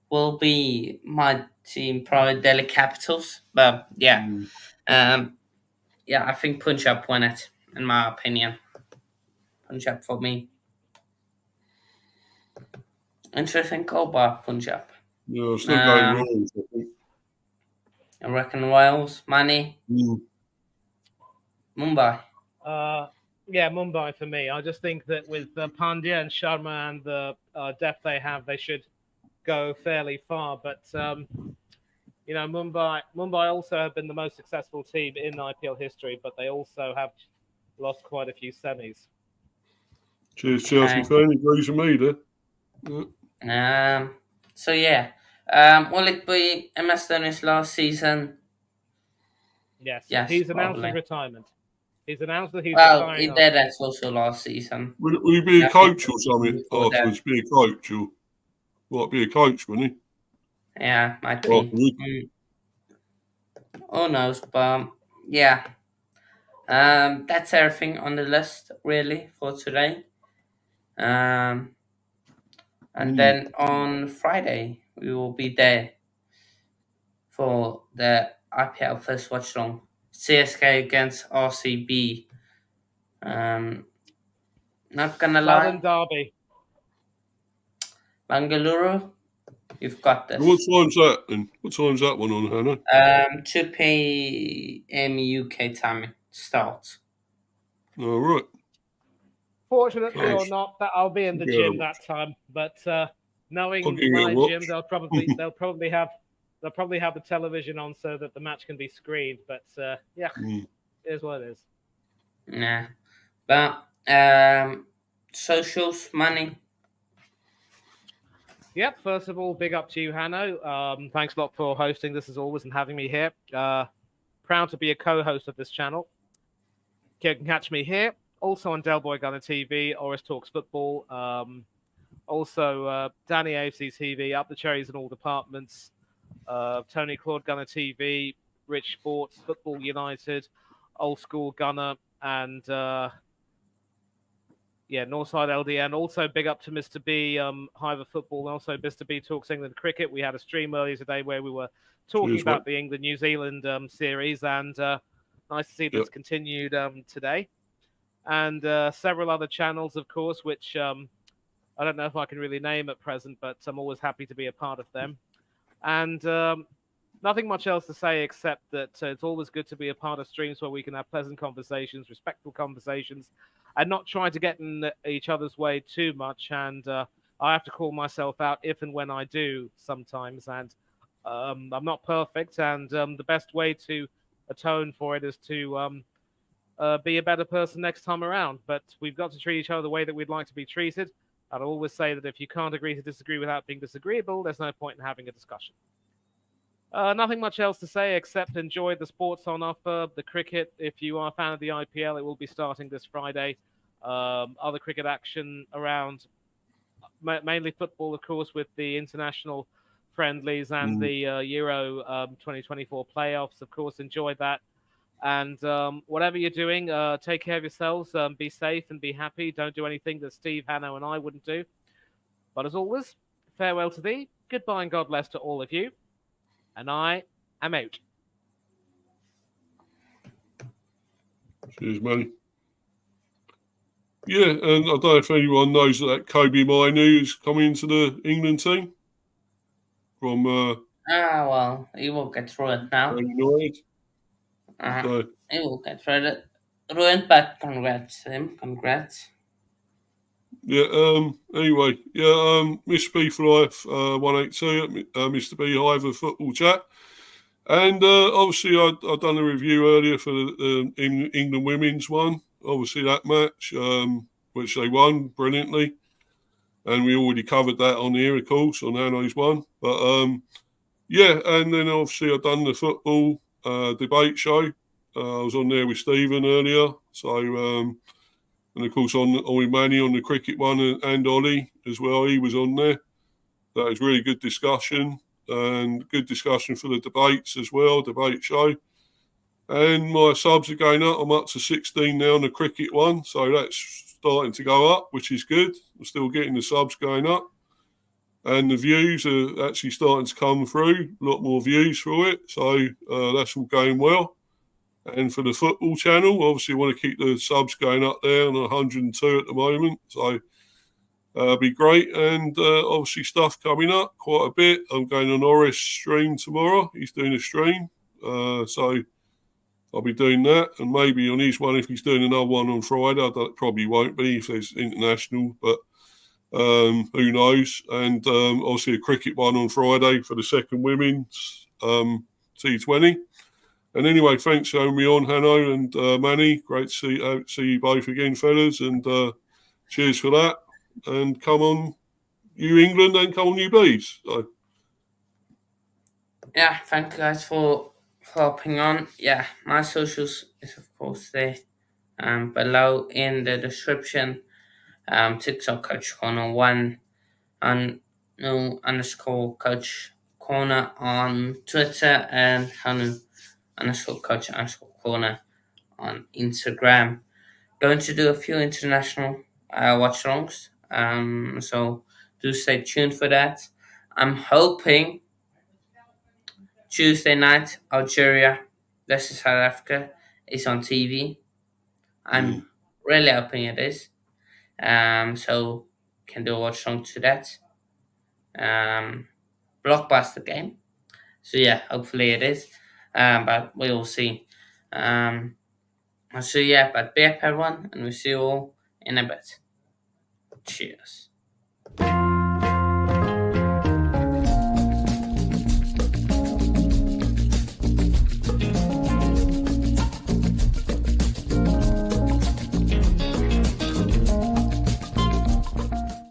will be my team, probably Delhi Capitals. But yeah, Mm. um, yeah, I think Punjab won it, in my opinion. Punjab for me. Interesting call by Punjab. Yeah, still going Um, Royals, I think. I reckon Wales, Money, Mm. Mumbai. Uh, yeah, Mumbai for me. I just think that with Pandya and Sharma and the depth they have, they should go fairly far. But Mumbai also have been the most successful team in IPL history, but they also have lost quite a few semis. Cheers, Chelsea Okay. fan. Agrees with me there. Um, so yeah. Will it be MS Dhoni's last season? Yes, Yes, he's announced his probably. retirement. He's announced that he's Well, retiring it did. after That's this. also last season. Will he be a Nothing coach or something before that. afterwards? Be a coach or might be a coach, wouldn't Yeah, might he? be. Afterwards. Who knows? But yeah. That's everything on the list really for today. Um, and Mm. then on Friday we will be there for the IPL first watch long. CSK against RCB. Um, not gonna Southern lie, Derby. Bangalore, you've got What this. time's that then? What time's that one on, Hannah? 2 p.m. UK time it starts. All right. Fortunately Okay. or not, that I'll be in the Yeah, gym that time. But I'll knowing give it a my gym, watch. they'll probably have the television on so that the match can be screened. But yeah, Mm. it is what it is. Nah, but socials, money. Yep. First of all, big up to you, Hanno. Thanks a lot for hosting this as always and having me here. Proud to be a co-host of this channel. You can catch me here, also on Del Boy Gunner TV, Oris Talks Football. Also, Danny AFC TV, Up the Cherries in all departments. Tony Claude Gunner TV, Rich Sports, Football United, Old School Gunner, and Northside LDN. Also, big up to Mr. B, Hiver Football, and also Mr. B Talks England Cricket. We had a stream earlier today where we were talking Cheers, mate. about the England New Zealand series, and nice to see Yep. that's continued today. And several other channels, of course, which I don't know if I can really name at present, but I'm always happy to be a part of them. And nothing much else to say except that it's always good to be a part of streams where we can have pleasant conversations, respectful conversations, and not try to get in each other's way too much. And I have to call myself out if and when I do sometimes. And I'm not perfect. And the best way to atone for it is to be a better person next time around. But we've got to treat each other the way that we'd like to be treated. I'd always say that if you can't agree to disagree without being disagreeable, there's no point in having a discussion. Nothing much else to say except enjoy the sports on offer. The cricket, if you are a fan of the IPL, it will be starting this Friday. Other cricket action around, mainly football, of course, with the international friendlies and Mm. the Euro 2024 playoffs. Of course, enjoyed that. And whatever you're doing, take care of yourselves. Be safe and be happy. Don't do anything that Steve, Hanno, and I wouldn't do. But as always, farewell to thee. Goodbye and God bless to all of you. And I am out. Cheers, Manny. Yeah, and I don't know if anyone knows that Kobe Mainu is coming into the England team from Ah, well, he will get through it now. Man United. So He will get through it. Ruined, but congrats to him. Congrats. yeah. Anyway, yeah. Mr. B for Life 182. Mr. B Hive of Football Chat. And obviously, I'd done a review earlier for the England women's one. Obviously, that match, which they won brilliantly. And we already covered that on here, of course, on Hanno's one. But yeah, and then obviously I've done the football debate show. I was on there with Stephen earlier. So, and of course, on with Manny on the cricket one and Ollie as well. He was on there. That was really good discussion and good discussion for the debates as well, debate show. And my subs are going up. I'm up to 16 now on the cricket one. So that's starting to go up, which is good. I'm still getting the subs going up. And the views are actually starting to come through. A lot more views for it. So that's all going well. And for the football channel, obviously, I want to keep the subs going up there on 102 at the moment. So be great. And obviously, stuff coming up quite a bit. I'm going on Norris stream tomorrow. He's doing a stream. So I'll be doing that. And maybe on his one, if he's doing another one on Friday, probably won't be if there's international. But who knows? And obviously, a cricket one on Friday for the second women's T20. And anyway, thanks for having me on, Hanno and Manny. Great to see you both again, fellas. And cheers for that. And come on, you England, and come on, you bees. So, Yeah, thank you guys for hopping on. Yeah, my socials is of course there below in the description. TikTok Coach Corner 1 and no underscore Coach Corner on Twitter and Hanu underscore Coach underscore Corner on Instagram. Going to do a few international watch alongs. So do stay tuned for that. I'm hoping Tuesday night, Algeria versus South Africa is on TV. I'm really hoping it is. So can do a watch along to that. Blockbuster game. So yeah, hopefully it is. But we will see. So yeah, but be up everyone, and we see you all in a bit. Cheers.